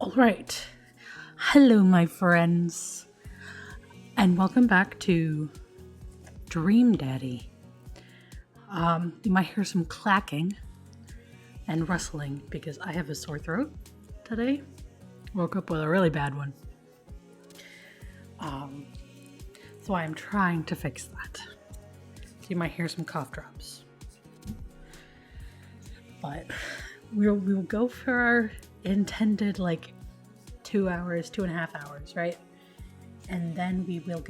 Alright. Hello, my friends. And welcome back to Dream Daddy. You might hear some clacking and rustling because I have a sore throat today. Woke up with a really bad one. So I am trying to fix that. So you might hear some cough drops. But we'll go for our intended 2 hours, 2.5 hours, right? And then we will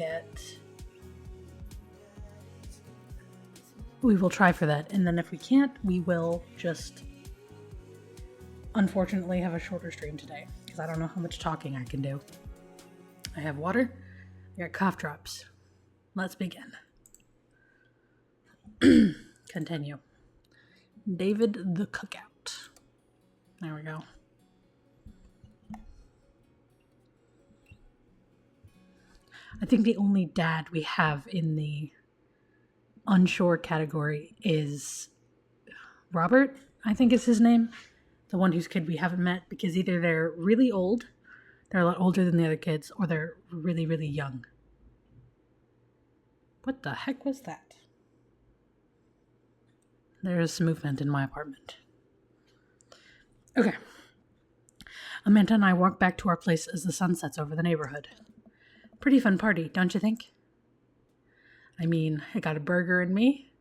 try for that. And then if we can't, we will just unfortunately have a shorter stream today because I don't know how much talking I can do. I have water, I got cough drops. Let's begin. Continue. David the Cookout. There we go. I think the only dad we have in the unsure category is Robert, I think is his name. The one whose kid we haven't met because either they're really old, they're a lot older than the other kids, or they're really, really young. What the heck was that? There's some movement in my apartment. Okay. Amanda and I walk back to our place as the sun sets over the neighborhood. Pretty fun party, don't you think? I mean, I got a burger in me.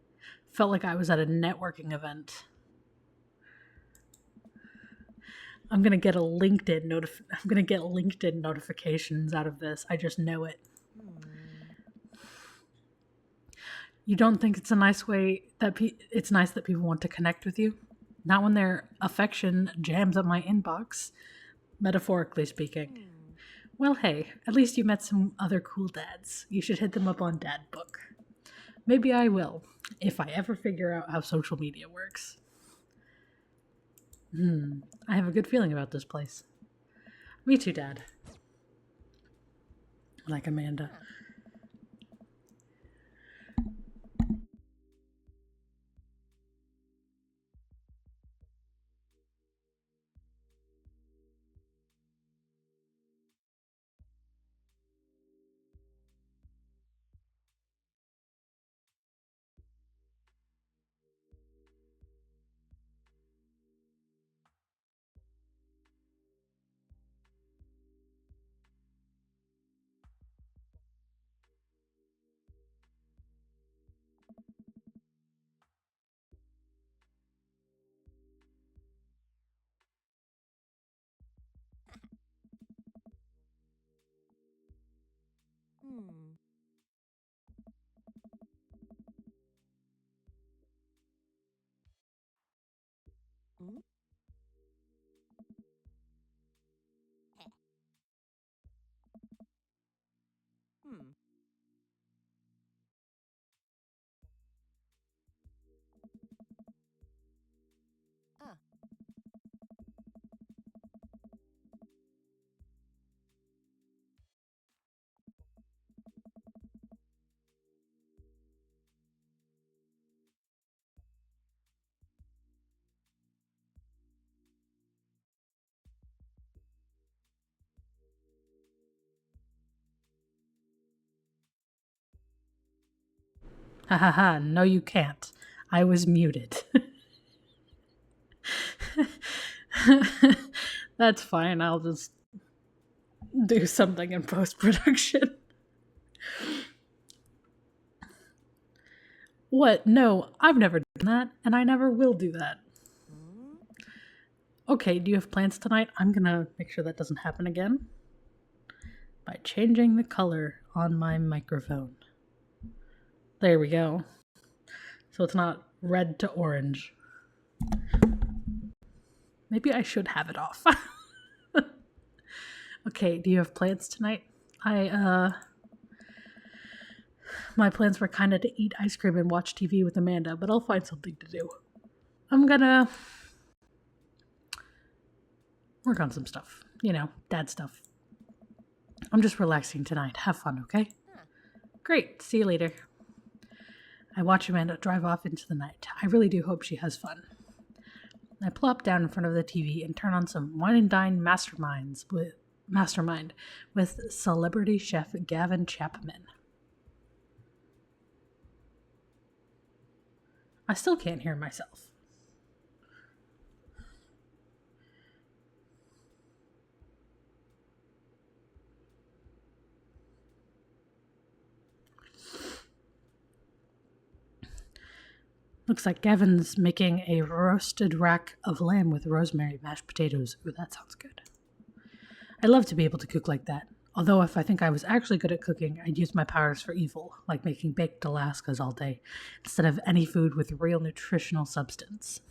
Felt like I was at a networking event. I'm gonna get LinkedIn notifications out of this. I just know it. You don't think it's a nice way that it's nice that people want to connect with you? Not when their affection jams up my inbox, metaphorically speaking. Well, hey, at least you met some other cool dads. You should hit them up on Dad Book. Maybe I will, if I ever figure out how social media works. I have a good feeling about this place. Me too, Dad. Like Amanda. Ha ha ha, no you can't. I was muted. That's fine, I'll just do something in post-production. What? No, I've never done that, and I never will do that. Okay, do you have plans tonight? I'm gonna make sure that doesn't happen again by changing the color on my microphone. There we go. So it's not red to orange. Maybe I should have it off. Okay, do you have plans tonight? My plans were kind of to eat ice cream and watch TV with Amanda, but I'll find something to do. I'm gonna work on some stuff. You know, dad stuff. I'm just relaxing tonight. Have fun, okay? Great. See you later. I watch Amanda drive off into the night. I really do hope she has fun. I plop down in front of the TV and turn on some Wine and Dine Mastermind with celebrity chef Gavin Chapman. I still can't hear myself. Looks like Gavin's making a roasted rack of lamb with rosemary mashed potatoes. Ooh, that sounds good. I'd love to be able to cook like that. Although if I think I was actually good at cooking, I'd use my powers for evil, like making baked Alaskas all day, instead of any food with real nutritional substance.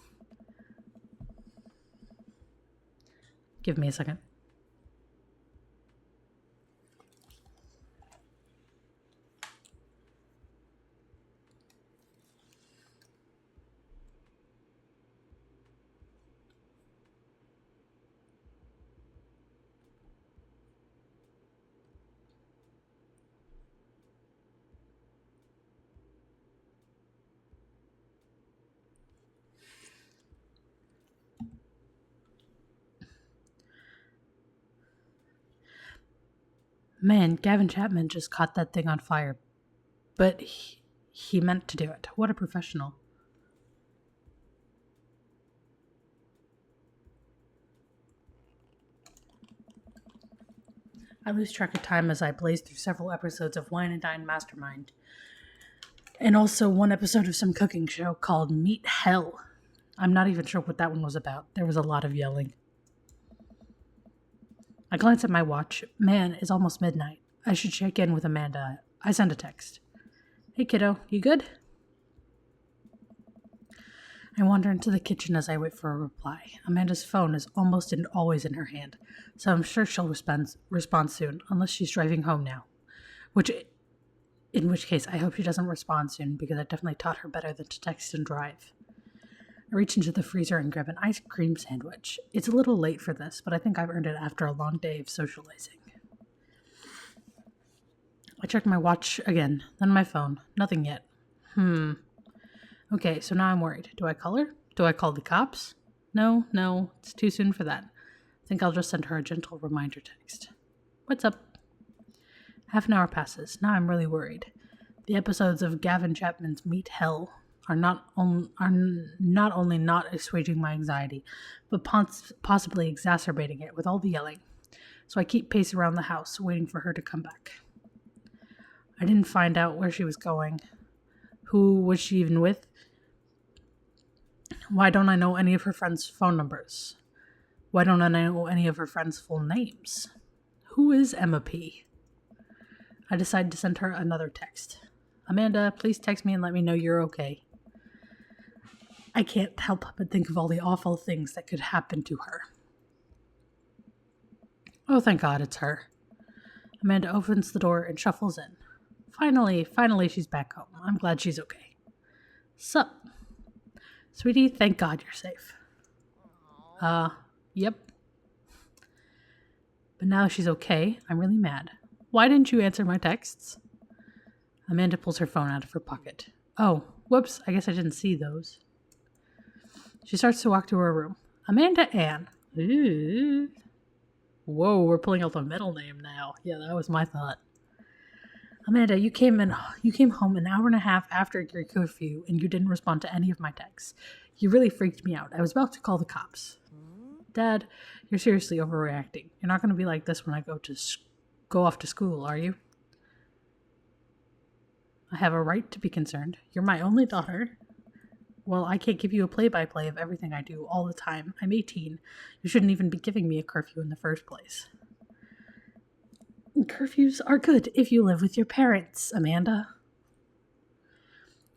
Give me a second. Man, Gavin Chapman just caught that thing on fire. But he meant to do it. What a professional. I lose track of time as I blaze through several episodes of Wine and Dine Mastermind. And also one episode of some cooking show called Meat Hell. I'm not even sure what that one was about. There was a lot of yelling. I glance at my watch. Man, it's almost midnight. I should check in with Amanda. I send a text. Hey kiddo, you good? I wander into the kitchen as I wait for a reply. Amanda's phone is almost and always in her hand, so I'm sure she'll respond soon, unless she's driving home now. In which case, I hope she doesn't respond soon, because I definitely taught her better than to text and drive. I reach into the freezer and grab an ice cream sandwich. It's a little late for this, but I think I've earned it after a long day of socializing. I check my watch again, then my phone. Nothing yet. Okay, so now I'm worried. Do I call her? Do I call the cops? No, it's too soon for that. I think I'll just send her a gentle reminder text. What's up? Half an hour passes. Now I'm really worried. The episodes of Gavin Chapman's Meat Hell are not only not assuaging my anxiety, but possibly exacerbating it with all the yelling. So I keep pacing around the house, waiting for her to come back. I didn't find out where she was going. Who was she even with? Why don't I know any of her friends' phone numbers? Why don't I know any of her friends' full names? Who is Emma P? I decide to send her another text. Amanda, please text me and let me know you're okay. I can't help but think of all the awful things that could happen to her. Oh, thank God it's her. Amanda opens the door and shuffles in. Finally she's back home. I'm glad she's okay. Sup? Sweetie, thank God you're safe. Yep. But now she's okay, I'm really mad. Why didn't you answer my texts? Amanda pulls her phone out of her pocket. Oh, whoops, I guess I didn't see those. She starts to walk to her room. Amanda Ann. Ooh. Whoa, we're pulling out the middle name now. Yeah, that was my thought. Amanda, you came home an hour and a half after your curfew and you didn't respond to any of my texts. You really freaked me out. I was about to call the cops. Dad, you're seriously overreacting. You're not going to be like this when I go off to school, are you? I have a right to be concerned. You're my only daughter. Well, I can't give you a play-by-play of everything I do all the time. I'm 18. You shouldn't even be giving me a curfew in the first place. Curfews are good if you live with your parents, Amanda.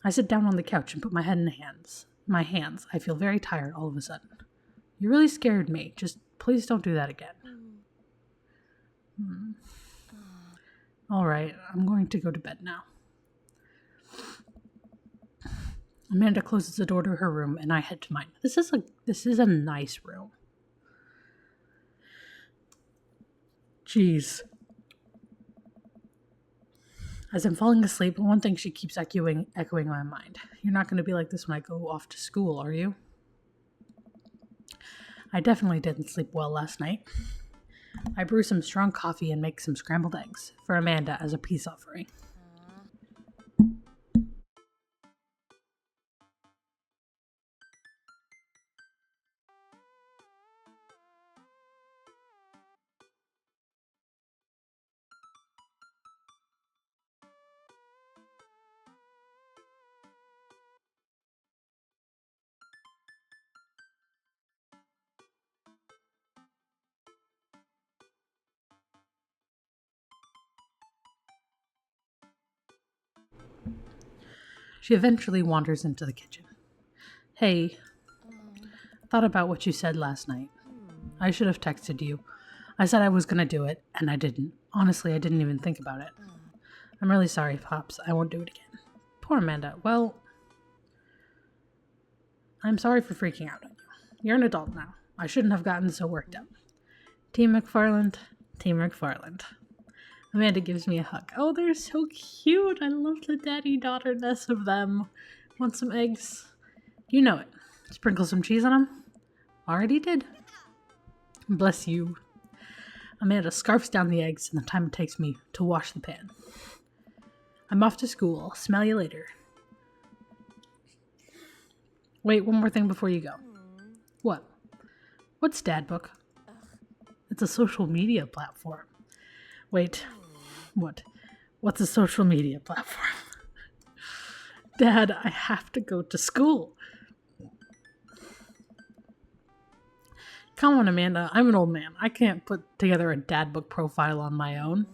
I sit down on the couch and put my head in my hands. I feel very tired all of a sudden. You really scared me. Just please don't do that again. All right, I'm going to go to bed now. Amanda closes the door to her room and I head to mine. This is a nice room. Jeez. As I'm falling asleep, one thing she keeps echoing in my mind. You're not going to be like this when I go off to school, are you? I definitely didn't sleep well last night. I brew some strong coffee and make some scrambled eggs for Amanda as a peace offering. She eventually wanders into the kitchen. Hey, thought about what you said last night. I should have texted you. I said I was gonna do it, and I didn't. Honestly, I didn't even think about it. I'm really sorry, Pops. I won't do it again. Poor Amanda. Well, I'm sorry for freaking out on you. You're an adult now. I shouldn't have gotten so worked up. Team McFarland, Team McFarland. Amanda gives me a hug. Oh, they're so cute. I love the daddy-daughter-ness of them. Want some eggs? You know it. Sprinkle some cheese on them? Already did. Bless you. Amanda scarfs down the eggs in the time it takes me to wash the pan. I'm off to school. Smell you later. Wait, one more thing before you go. What? What's Dadbook? It's a social media platform. Wait, what? What's a social media platform? Dad, I have to go to school. Come on, Amanda. I'm an old man. I can't put together a Dadbook profile on my own.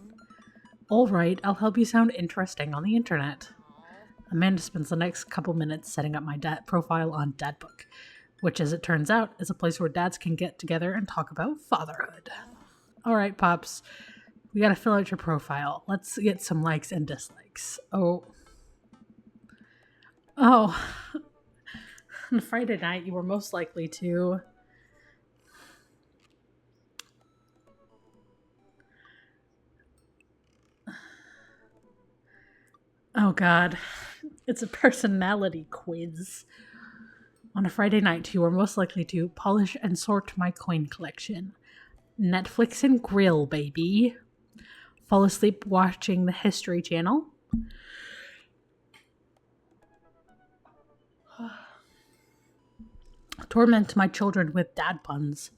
All right, I'll help you sound interesting on the internet. Amanda spends the next couple minutes setting up my dad profile on Dadbook, which, as it turns out, is a place where dads can get together and talk about fatherhood. All right, Pops. We gotta fill out your profile. Let's get some likes and dislikes. Oh. On Friday night, you were most likely to... Oh, God. It's a personality quiz. On a Friday night, you were most likely to polish and sort my coin collection. Netflix and grill, baby. Fall asleep watching the History Channel. Torment my children with dad puns.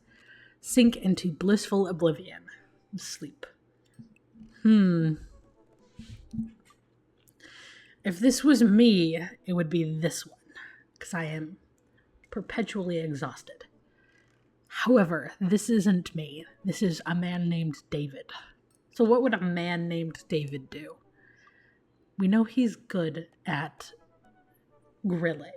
Sink into blissful oblivion. Sleep. If this was me, it would be this one, because I am perpetually exhausted. However, this isn't me. This is a man named David. So what would a man named David do? We know he's good at grilling.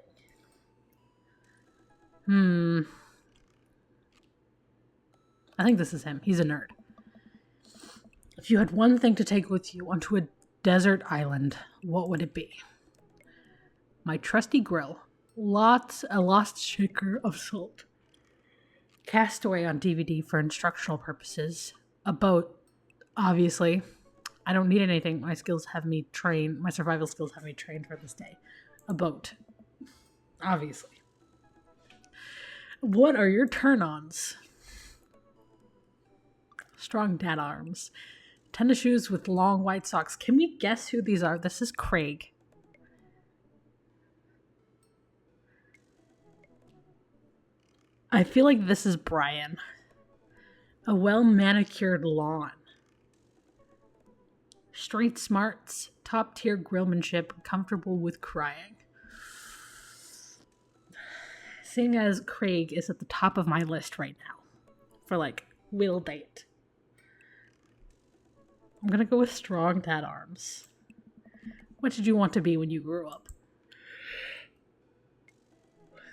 I think this is him. He's a nerd. If you had one thing to take with you onto a desert island, what would it be? My trusty grill. A lost shaker of salt. Castaway on DVD for instructional purposes. A boat, obviously. I don't need anything. My survival skills have me trained for this day. A boat. Obviously. What are your turn-ons? Strong dad arms. Tennis shoes with long white socks. Can we guess who these are? This is Craig. I feel like this is Brian. A well-manicured lawn. Street smarts, top-tier grillmanship, comfortable with crying. Seeing as Craig is at the top of my list right now for, will date. I'm gonna go with strong dad arms. What did you want to be when you grew up?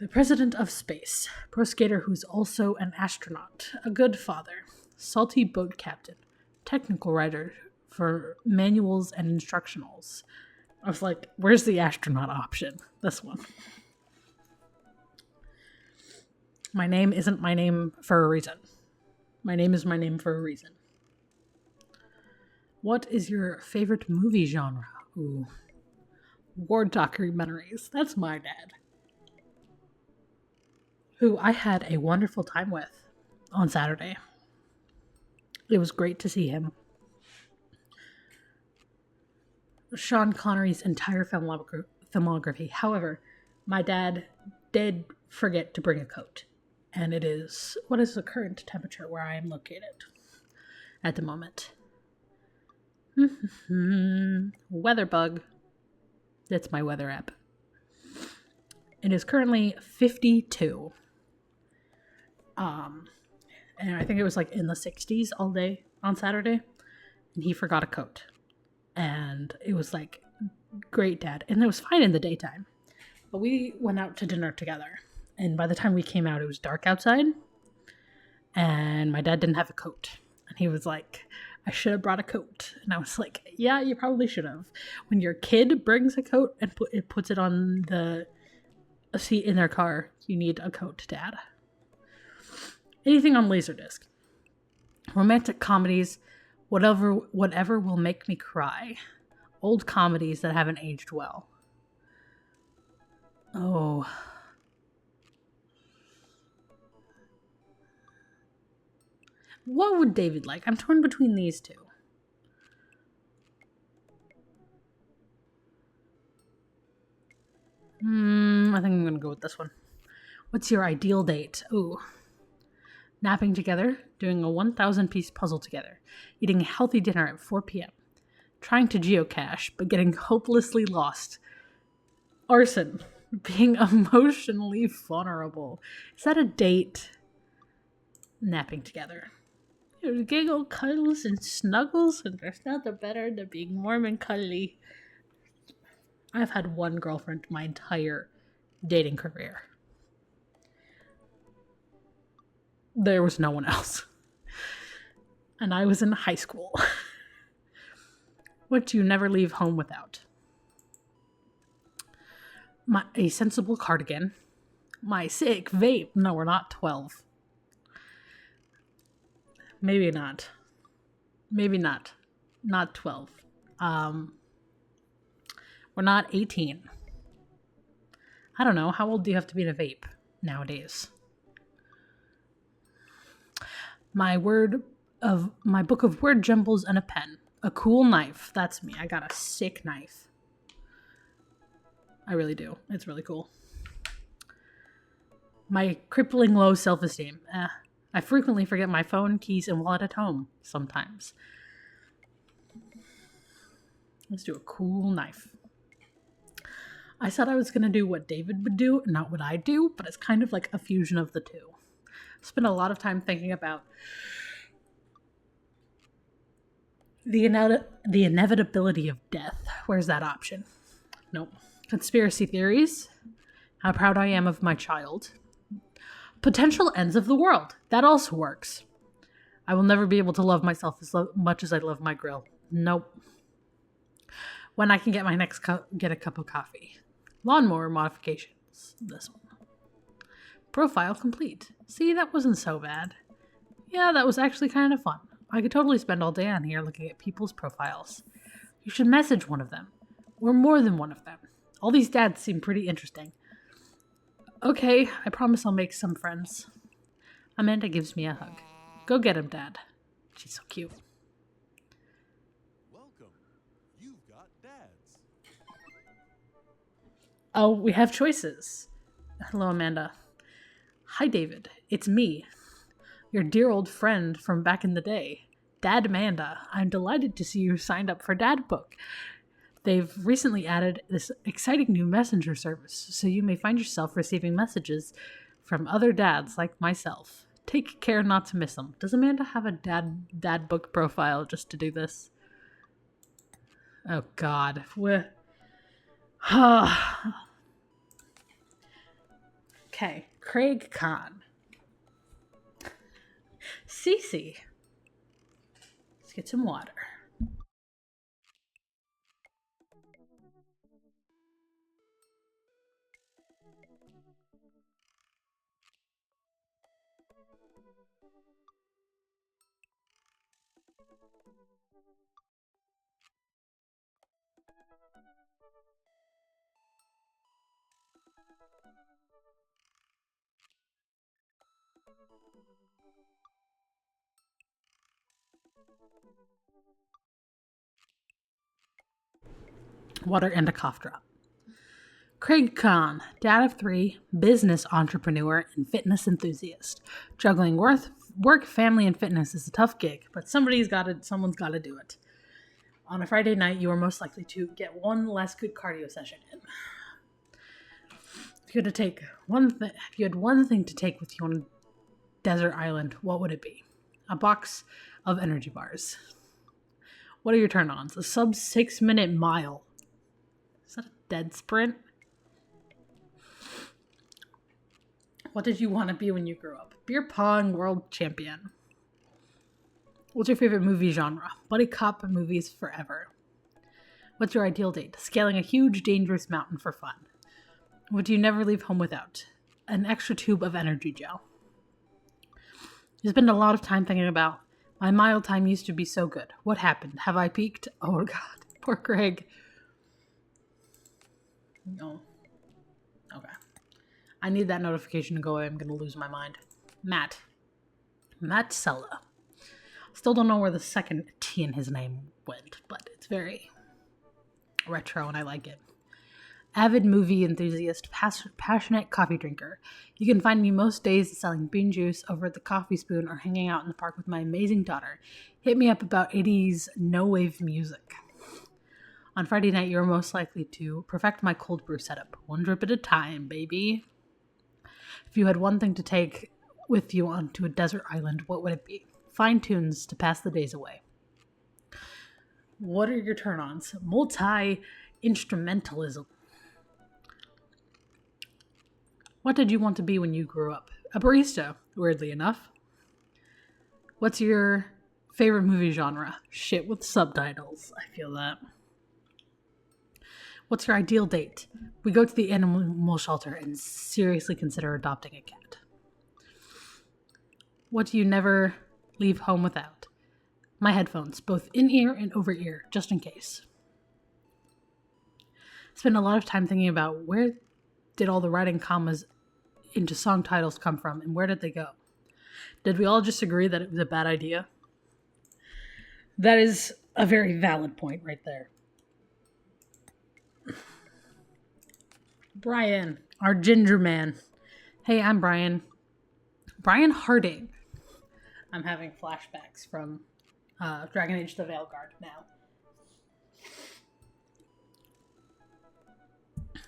The president of space, pro skater who's also an astronaut, a good father, salty boat captain, technical writer for manuals and instructionals. I was like, where's the astronaut option? This one. My name isn't my name for a reason. My name is my name for a reason. What is your favorite movie genre? Ooh. War documentaries. That's my dad. who I had a wonderful time with on Saturday. It was great to see him. Sean Connery's entire filmography. However, my dad did forget to bring a coat. And it is, what is the current temperature where I am located at the moment? Weatherbug. That's my weather app. It is currently 52. And I think it was like in the 60s all day on Saturday. And he forgot a coat. And it was like, great, Dad. And it was fine in the daytime. But we went out to dinner together. And by the time we came out, it was dark outside. And my dad didn't have a coat. And he was like, I should have brought a coat. And I was like, yeah, you probably should have. When your kid brings a coat and puts it on the seat in their car, you need a coat, Dad. Anything on Laserdisc. Romantic comedies, whatever will make me cry. Old comedies that haven't aged well. Oh. What would David like? I'm torn between these two. I think I'm going to go with this one. What's your ideal date? Ooh. Napping together, doing a 1,000-piece puzzle together, eating a healthy dinner at 4 p.m., trying to geocache, but getting hopelessly lost. Arson, being emotionally vulnerable. Is that a date? Napping together. Giggle, cuddles, and snuggles, and there's nothing better than being warm and cuddly. I've had one girlfriend my entire dating career. There was no one else. And I was in high school. What do you never leave home without? A sensible cardigan. My sick vape. No, we're not 12. Maybe not. Maybe not. Not 12. We're not 18. I don't know. How old do you have to be to vape nowadays? My book of word jumbles and a pen. A cool knife. That's me. I got a sick knife. I really do. It's really cool. My crippling low self-esteem. I frequently forget my phone, keys, and wallet at home sometimes. Let's do a cool knife. I said I was going to do what David would do, not what I do, but it's kind of like a fusion of the two. I spent a lot of time thinking about the inevitability of death. Where's that option? Nope. Conspiracy theories. How proud I am of my child. Potential ends of the world. That also works. I will never be able to love myself as much as I love my grill. Nope. When I can get get a cup of coffee. Lawnmower modifications. This one. Profile complete. See, that wasn't so bad. Yeah, that was actually kind of fun. I could totally spend all day on here looking at people's profiles. You should message one of them. Or more than one of them. All these dads seem pretty interesting. Okay, I promise I'll make some friends. Amanda gives me a hug. Go get him, Dad. She's so cute. Welcome. You've got dads. Oh, we have choices. Hello, Amanda. Hi, David. It's me, your dear old friend from back in the day. Dad Amanda. I'm delighted to see you signed up for Dad Book. They've recently added this exciting new messenger service, so you may find yourself receiving messages from other dads like myself. Take care not to miss them. Does Amanda have a dad book profile just to do this? Oh, God. Okay. Craig Kahn. Cece. Let's get some water. Water and a cough drop. Craig Kahn, dad of 3, business entrepreneur, and fitness enthusiast. Juggling work, family, and fitness is a tough gig, but someone's got to do it. On a Friday night, you are most likely to get one less good cardio session in. If you had one thing to take with you on a desert island, what would it be? A box of energy bars. What are your turn-ons? A sub 6-minute mile. Is that a dead sprint? What did you want to be when you grew up? Beer pong world champion. What's your favorite movie genre? Buddy cop movies forever. What's your ideal date? Scaling a huge, dangerous mountain for fun. What do you never leave home without? An extra tube of energy gel. You spend a lot of time thinking about, my mile time used to be so good. What happened? Have I peaked? Oh God, poor Craig. No. Okay. I need that notification to go away. I'm going to lose my mind. Matt Sella. Still don't know where the second T in his name went, but it's very retro and I like it. Avid movie enthusiast, passionate coffee drinker. You can find me most days selling bean juice over at the coffee spoon or hanging out in the park with my amazing daughter. Hit me up about 80s no-wave music. On Friday night, you're most likely to perfect my cold brew setup. One drip at a time, baby. If you had one thing to take with you onto a desert island, what would it be? Fine tunes to pass the days away. What are your turn-ons? Multi-instrumentalism. What did you want to be when you grew up? A barista, weirdly enough. What's your favorite movie genre? Shit with subtitles. I feel that. What's your ideal date? We go to the animal shelter and seriously consider adopting a cat. What do you never leave home without? My headphones, both in-ear and over-ear, just in case. Spend a lot of time thinking about where did all the writing commas into song titles come from and where did they go? Did we all just agree that it was a bad idea? That is a very valid point right there. Brian, our ginger man. Hey, I'm Brian. Brian Harding. I'm having flashbacks from Dragon Age the Veilguard now.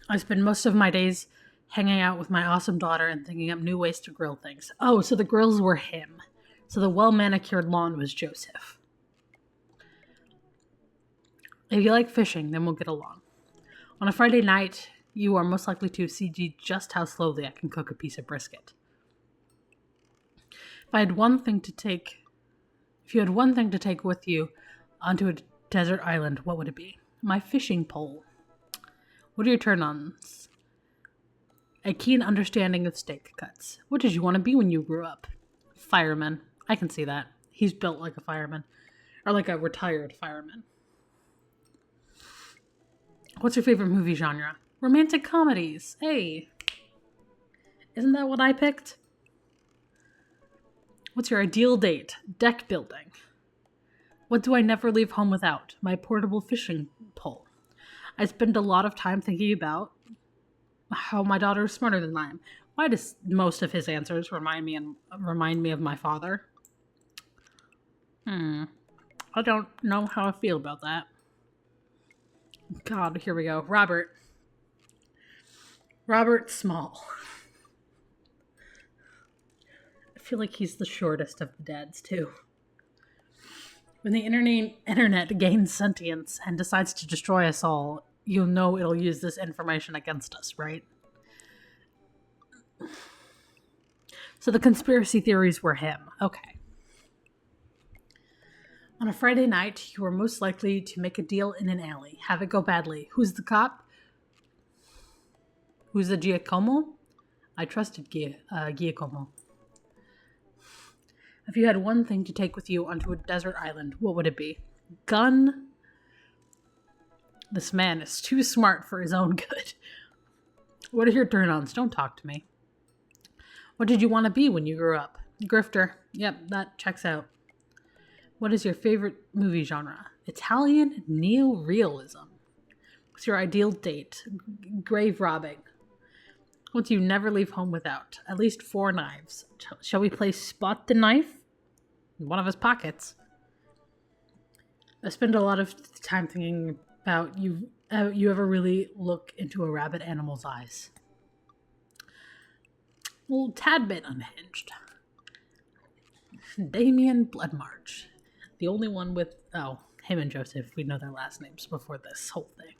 I spend most of my days hanging out with my awesome daughter and thinking up new ways to grill things. Oh, so the grills were him. So the well-manicured lawn was Joseph. If you like fishing, then we'll get along. On a Friday night, you are most likely to CG just how slowly I can cook a piece of brisket. If you had one thing to take with you onto a desert island, what would it be? My fishing pole. What are your turn-ons? A keen understanding of steak cuts. What did you want to be when you grew up? Fireman. I can see that. He's built like a fireman. Or like a retired fireman. What's your favorite movie genre? Romantic comedies. Hey. Isn't that what I picked? What's your ideal date? Deck building. What do I never leave home without? My portable fishing pole. I spend a lot of time thinking about how my daughter is smarter than I am. Why does most of his answers remind me of my father? I don't know how I feel about that. God, here we go. Robert Small. I feel like he's the shortest of the dads, too. When the internet gains sentience and decides to destroy us all, you'll know it'll use this information against us, right? So the conspiracy theories were him. Okay. On a Friday night, you were most likely to make a deal in an alley. Have it go badly. Who's the cop? Who's the Giacomo? I trusted Giacomo. If you had one thing to take with you onto a desert island, what would it be? Gun? This man is too smart for his own good. What are your turn-ons? Don't talk to me. What did you want to be when you grew up? Grifter. Yep, that checks out. What is your favorite movie genre? Italian neorealism. What's your ideal date? Grave robbing. What do you never leave home without? At least 4 knives. Shall we play Spot the Knife? In one of his pockets. I spend a lot of time thinking about you ever really look into a rabid animal's eyes. Well, tad bit unhinged. Damien Bloodmarch. The only one with... Oh, him and Joseph. We know their last names before this whole thing.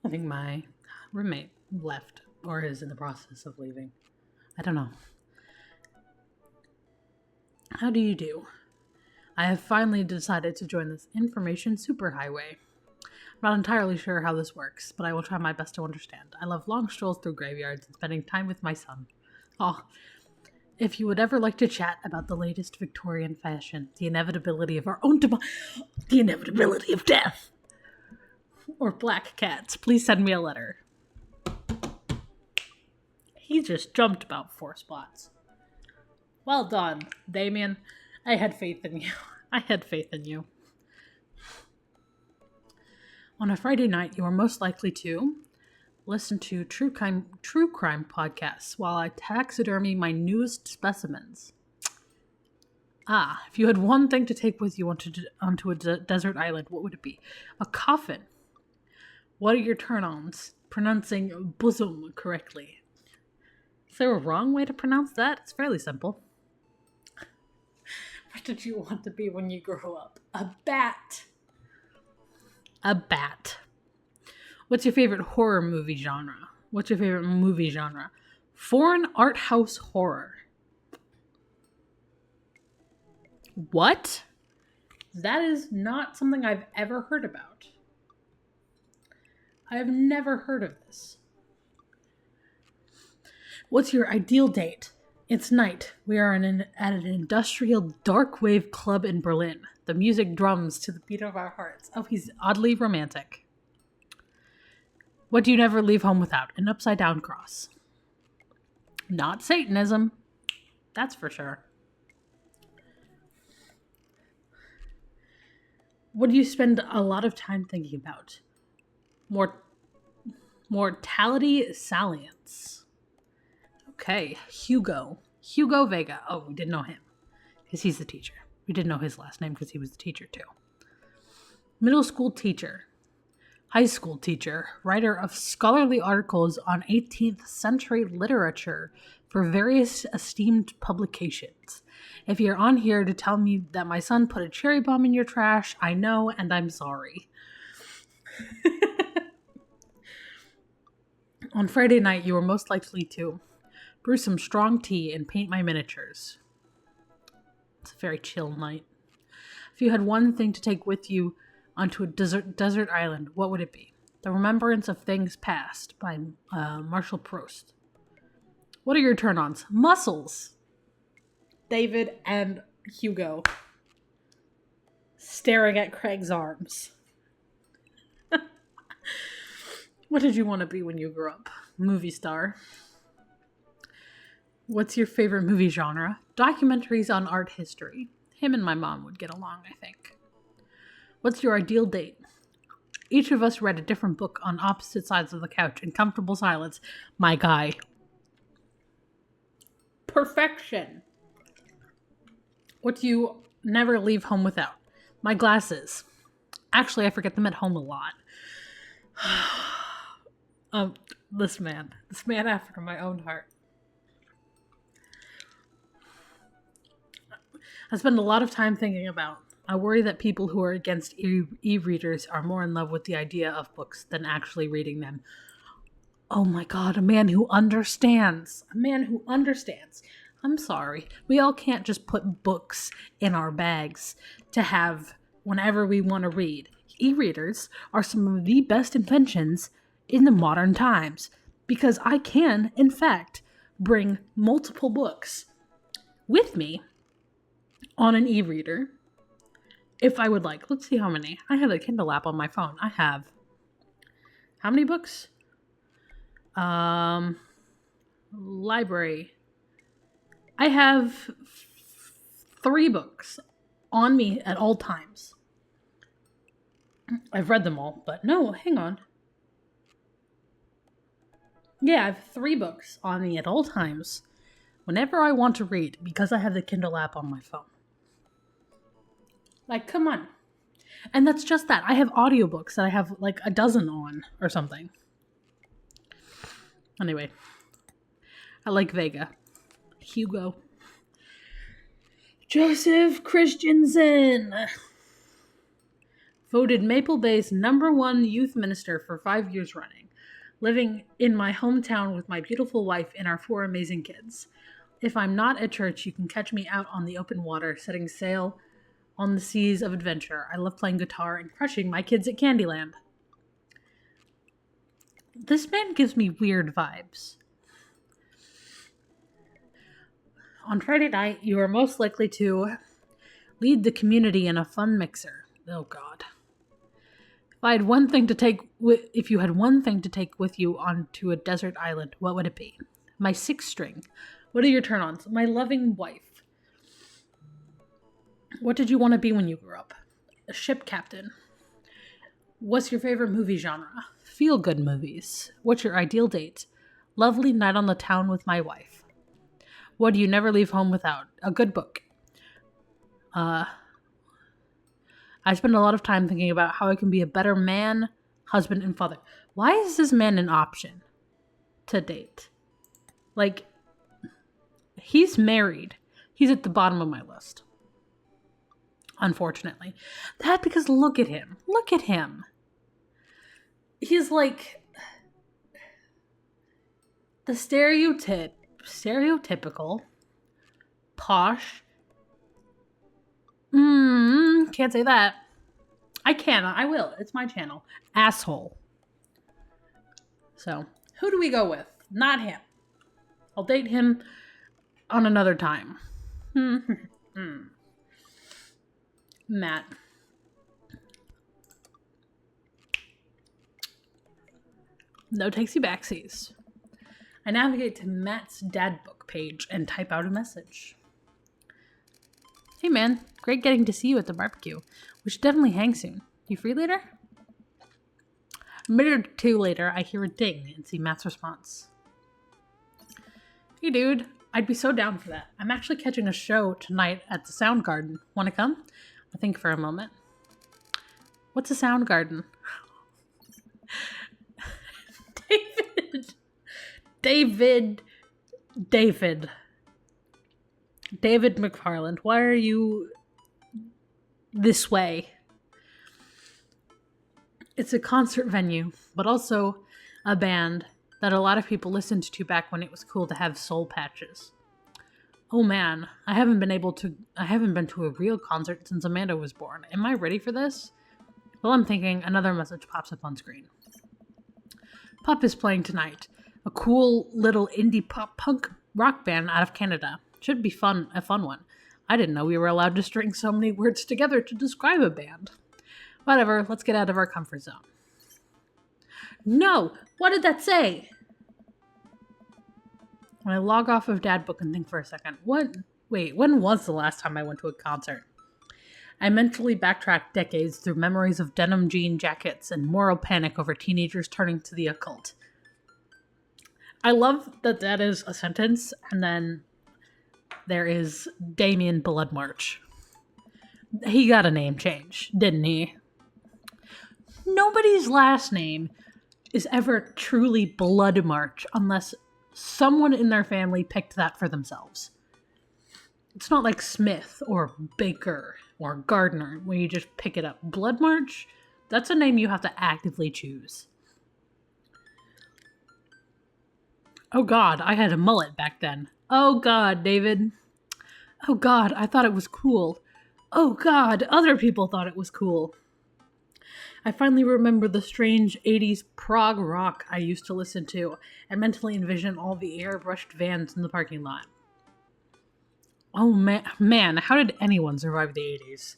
I think my roommate left or is in the process of leaving. I don't know. How do you do? I have finally decided to join this information superhighway. I'm not entirely sure how this works, but I will try my best to understand. I love long strolls through graveyards and spending time with my son. Oh, if you would ever like to chat about the latest Victorian fashion, the inevitability of our own the inevitability of death, or black cats, please send me a letter. He just jumped about 4 spots. Well done, Damien. I had faith in you. I had faith in you. On a Friday night, you are most likely to listen to true crime podcasts while I taxidermy my newest specimens. If you had one thing to take with you onto a desert island, what would it be? A coffin. What are your turn-ons? Pronouncing bosom correctly. Is there a wrong way to pronounce that? It's fairly simple. What did you want to be when you grow up? A bat. A bat. What's your favorite horror movie genre? What's your favorite movie genre? Foreign art house horror. What? That is not something I've ever heard about. I have never heard of this. What's your ideal date? It's night. We are at an industrial dark wave club in Berlin. The music drums to the beat of our hearts. Oh, he's oddly romantic. What do you never leave home without? An upside down cross. Not Satanism. That's for sure. What do you spend a lot of time thinking about? Mortality salience. Okay, Hugo Vega. Oh, we didn't know him because he's the teacher. We didn't know his last name because he was the teacher too. Middle school teacher. High school teacher. Writer of scholarly articles on 18th century literature for various esteemed publications. If you're on here to tell me that my son put a cherry bomb in your trash, I know and I'm sorry. On Friday night, you were most likely to brew some strong tea and paint my miniatures. It's a very chill night. If you had one thing to take with you onto a desert island, what would it be? The Remembrance of Things Past by Marshall Proust. What are your turn-ons? Muscles. David and Hugo staring at Craig's arms. What did you want to be when you grew up? Movie star. What's your favorite movie genre? Documentaries on art history. Him and my mom would get along, I think. What's your ideal date? Each of us read a different book on opposite sides of the couch in comfortable silence. My guy. Perfection. What do you never leave home without? My glasses. Actually, I forget them at home a lot. This man after my own heart. I spend a lot of time thinking about. I worry that people who are against e-readers are more in love with the idea of books than actually reading them. Oh my God, a man who understands. A man who understands. I'm sorry. We all can't just put books in our bags to have whenever we want to read. E-readers are some of the best inventions in the modern times because I can, in fact, bring multiple books with me on an e-reader if I would like. Let's see how many. I have a Kindle app on my phone. I have how many books? Library. I have 3 books on me at all times. I've read them all, but no, hang on. Yeah, I have 3 books on me at all times whenever I want to read because I have the Kindle app on my phone. Like, come on. And that's just that. I have audiobooks that I have like a dozen on or something. Anyway, I like Vega. Hugo. Joseph Christensen voted Maple Bay's #1 youth minister for 5 years running, living in my hometown with my beautiful wife and our 4 amazing kids. If I'm not at church, you can catch me out on the open water, setting sail on the seas of adventure. I love playing guitar and crushing my kids at Candyland. This man gives me weird vibes. On Friday night, you are most likely to lead the community in a fun mixer. Oh God. If you had one thing to take with you onto a desert island, what would it be? My 6 string. What are your turn-ons? My loving wife. What did you want to be when you grew up? A ship captain. What's your favorite movie genre? Feel-good movies. What's your ideal date? Lovely night on the town with my wife. What do you never leave home without? A good book. I spend a lot of time thinking about how I can be a better man, husband, and father. Why is this man an option to date? Like, he's married. He's at the bottom of my list. Unfortunately. Because look at him. Look at him. He's like the stereotypical, posh, can't say that. I can. I will. It's my channel. Asshole. So, who do we go with? Not him. I'll date him on another time. Matt. No takesy backsies. I navigate to Matt's dad book page and type out a message. Hey man, great getting to see you at the barbecue. We should definitely hang soon. You free later? A minute or 2 later, I hear a ding and see Matt's response. Hey dude, I'd be so down for that. I'm actually catching a show tonight at the Soundgarden. Want to come? I think for a moment. What's a Soundgarden? David McFarland, why are you this way? It's a concert venue, but also a band that a lot of people listened to back when it was cool to have soul patches. Oh man, I haven't been to a real concert since Amanda was born. Am I ready for this? Well, I'm thinking, another message pops up on screen. Pup is playing tonight. A cool little indie pop punk rock band out of Canada. Should be a fun one. I didn't know we were allowed to string so many words together to describe a band. Whatever, let's get out of our comfort zone. No! What did that say? When I log off of Dad Book and think for a second, when was the last time I went to a concert? I mentally backtrack decades through memories of denim jean jackets and moral panic over teenagers turning to the occult. I love that is a sentence, and then there is Damien Bloodmarch. He got a name change, didn't he? Nobody's last name is ever truly Bloodmarch unless someone in their family picked that for themselves. It's not like Smith or Baker or Gardner where you just pick it up. Bloodmarch, that's a name you have to actively choose. Oh God, I had a mullet back then. Oh God, David. Oh God, I thought it was cool. Oh God, other people thought it was cool. I finally remember the strange 80s prog rock I used to listen to and mentally envision all the airbrushed vans in the parking lot. Oh man, how did anyone survive the 80s?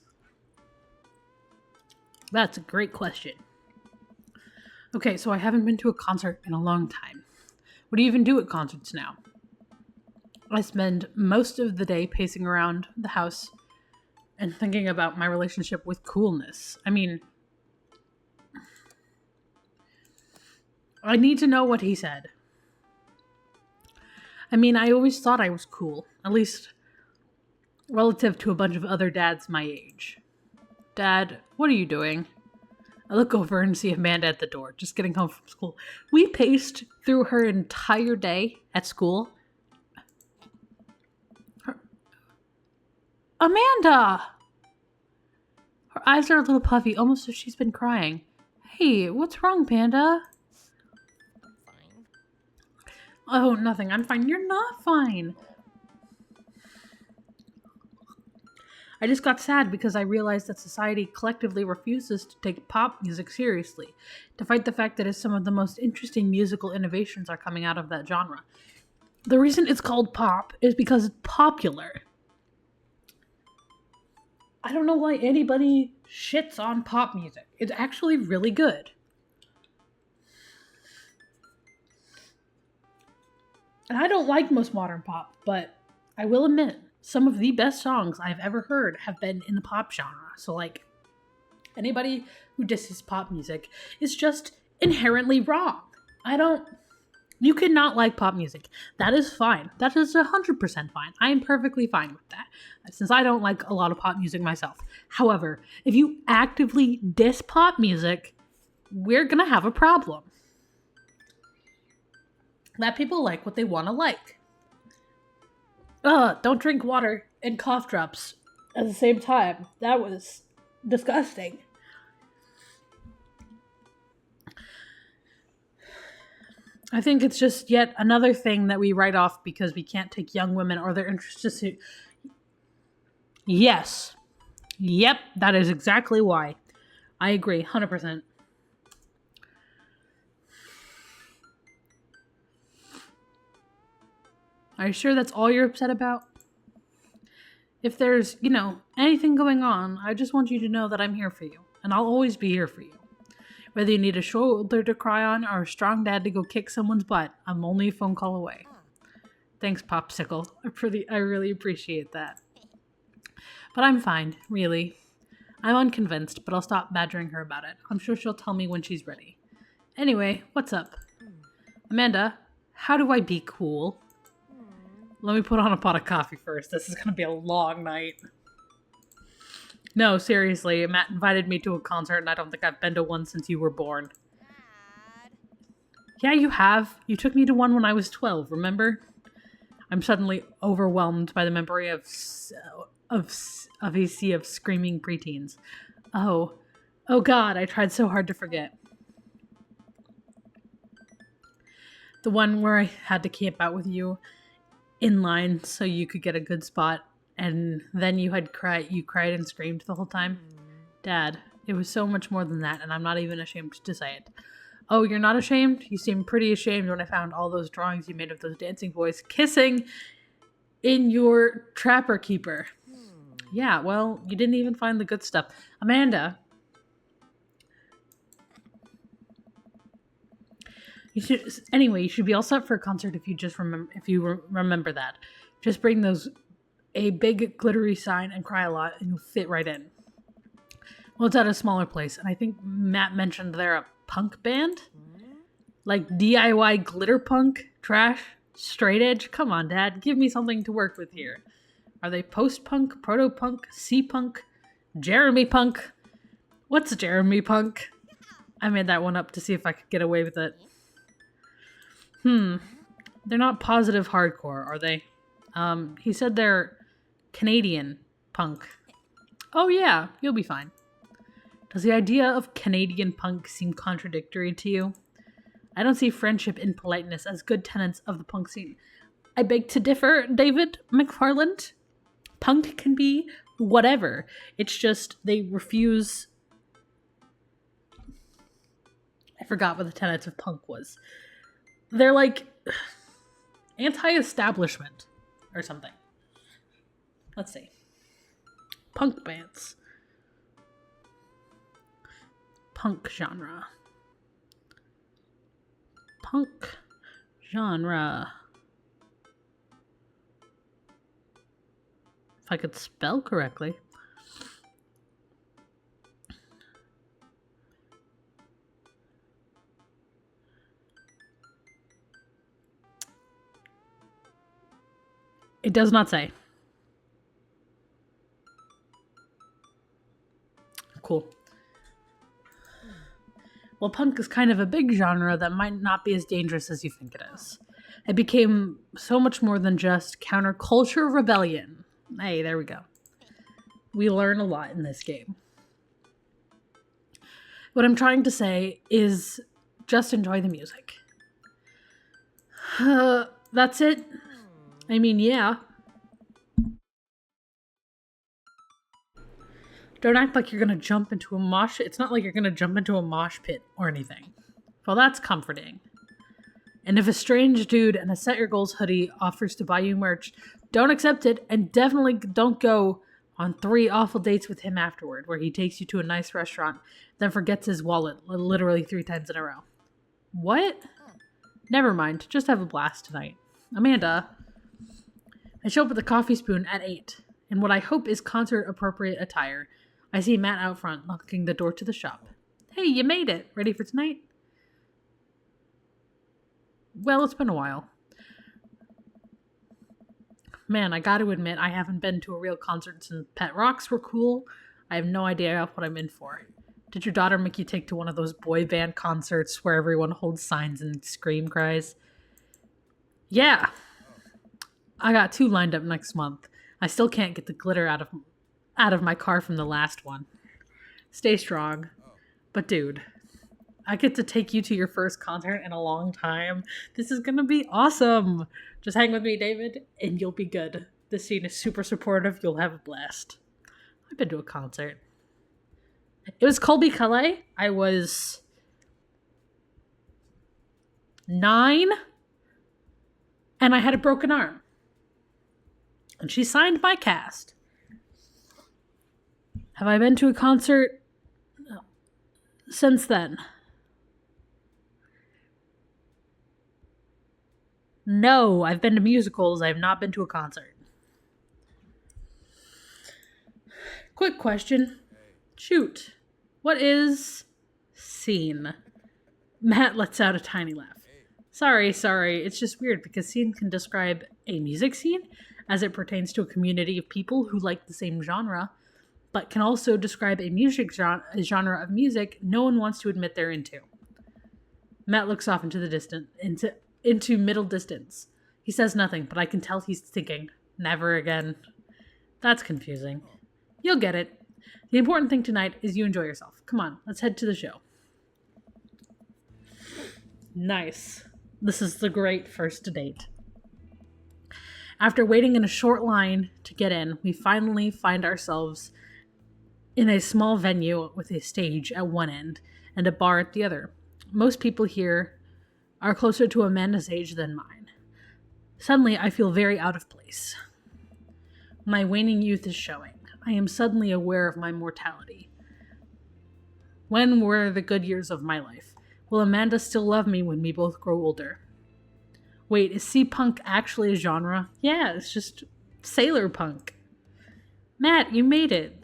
That's a great question. Okay, so I haven't been to a concert in a long time. What do you even do at concerts now? I spend most of the day pacing around the house and thinking about my relationship with coolness. I mean, I need to know what he said. I mean, I always thought I was cool, at least relative to a bunch of other dads my age. Dad, what are you doing? I look over and see Amanda at the door, just getting home from school. We paced through her entire day at school. Amanda! Her eyes are a little puffy, almost as she's been crying. Hey, what's wrong, Panda? Fine. Oh, nothing. I'm fine. You're not fine. I just got sad because I realized that society collectively refuses to take pop music seriously, despite the fact that some of the most interesting musical innovations are coming out of that genre. The reason it's called pop is because it's popular. I don't know why anybody shits on pop music. It's actually really good. And I don't like most modern pop, but I will admit, some of the best songs I've ever heard have been in the pop genre. So, like, anybody who disses pop music is just inherently wrong. You cannot like pop music. That is fine. That is 100% fine. I am perfectly fine with that, since I don't like a lot of pop music myself. However, if you actively diss pop music, we're gonna have a problem. Let people like what they want to like. Don't drink water and cough drops at the same time. That was disgusting. I think it's just yet another thing that we write off because we can't take young women or their interests to... Yes. Yep, that is exactly why. I agree, 100%. Are you sure that's all you're upset about? If there's, anything going on, I just want you to know that I'm here for you. And I'll always be here for you. Whether you need a shoulder to cry on or a strong dad to go kick someone's butt, I'm only a phone call away. Thanks, Popsicle. I really appreciate that. But I'm fine, really. I'm unconvinced, but I'll stop badgering her about it. I'm sure she'll tell me when she's ready. Anyway, what's up? Amanda, how do I be cool? Let me put on a pot of coffee first. This is going to be a long night. No, seriously, Matt invited me to a concert and I don't think I've been to one since you were born. Dad. Yeah, you have. You took me to one when I was 12, remember? I'm suddenly overwhelmed by the memory of a sea of screaming preteens. Oh God, I tried so hard to forget. The one where I had to camp out with you in line so you could get a good spot, and then you cried and screamed the whole time. Dad, it was so much more than that, and I'm not even ashamed to say it. Oh, you're not ashamed? You seemed pretty ashamed when I found all those drawings you made of those dancing boys kissing in your Trapper Keeper. Yeah, well, you didn't even find the good stuff. Amanda, you should be all set for a concert if you remember that. Just bring a big glittery sign and cry a lot, and you'll fit right in. Well, it's at a smaller place, and I think Matt mentioned they're a punk band? Like DIY glitter punk? Trash? Straight edge? Come on, Dad, give me something to work with here. Are they post-punk, proto-punk, C-punk, Jeremy punk? What's Jeremy punk? I made that one up to see if I could get away with it. They're not positive hardcore, are they? He said they're Canadian punk. Oh yeah, you'll be fine. Does the idea of Canadian punk seem contradictory to you? I don't see friendship and politeness as good tenets of the punk scene. I beg to differ, David McFarland. Punk can be whatever. It's just they refuse... I forgot what the tenets of punk was. They're like anti-establishment or something. Let's see. Punk bands. Punk genre. Punk genre. If I could spell correctly. It does not say. Cool. Well, punk is kind of a big genre that might not be as dangerous as you think it is. It became so much more than just counterculture rebellion. Hey, there we go. We learn a lot in this game. What I'm trying to say is just enjoy the music. That's it. I mean, yeah. Don't act like you're gonna jump into a mosh. It's not like you're gonna jump into a mosh pit or anything. Well, that's comforting. And if a strange dude in a Set Your Goals hoodie offers to buy you merch, don't accept it, and definitely don't go on 3 awful dates with him afterward, where he takes you to a nice restaurant, then forgets his wallet literally 3 times in a row. What? Never mind, just have a blast tonight. Amanda. I show up with a coffee spoon at 8, in what I hope is concert-appropriate attire. I see Matt out front, locking the door to the shop. Hey, you made it. Ready for tonight? Well, it's been a while. Man, I gotta admit, I haven't been to a real concert since Pet Rocks were cool. I have no idea what I'm in for. Did your daughter make you take to one of those boy band concerts where everyone holds signs and scream cries? Yeah. I got 2 lined up next month. I still can't get the glitter out of my car from the last one. Stay strong. But dude, I get to take you to your first concert in a long time. This is gonna be awesome. Just hang with me, David, and you'll be good. This scene is super supportive. You'll have a blast. I've been to a concert. It was Colby Calais. I was 9, and I had a broken arm. And she signed my cast. Have I been to a concert since then? No, I've been to musicals. I have not been to a concert. Quick question. Shoot. What is scene? Matt lets out a tiny laugh. Sorry. It's just weird because scene can describe a music scene as it pertains to a community of people who like the same genre, but can also describe a genre of music no one wants to admit they're into. Matt looks off into the distance, into middle distance. He says nothing, but I can tell he's thinking, never again. That's confusing. You'll get it. The important thing tonight is you enjoy yourself. Come on, let's head to the show. Nice. This is the great first date. After waiting in a short line to get in, we finally find ourselves in a small venue with a stage at one end and a bar at the other. Most people here are closer to Amanda's age than mine. Suddenly, I feel very out of place. My waning youth is showing. I am suddenly aware of my mortality. When were the good years of my life? Will Amanda still love me when we both grow older? Wait, is C-punk actually a genre? Yeah, it's just sailor punk. Matt, you made it.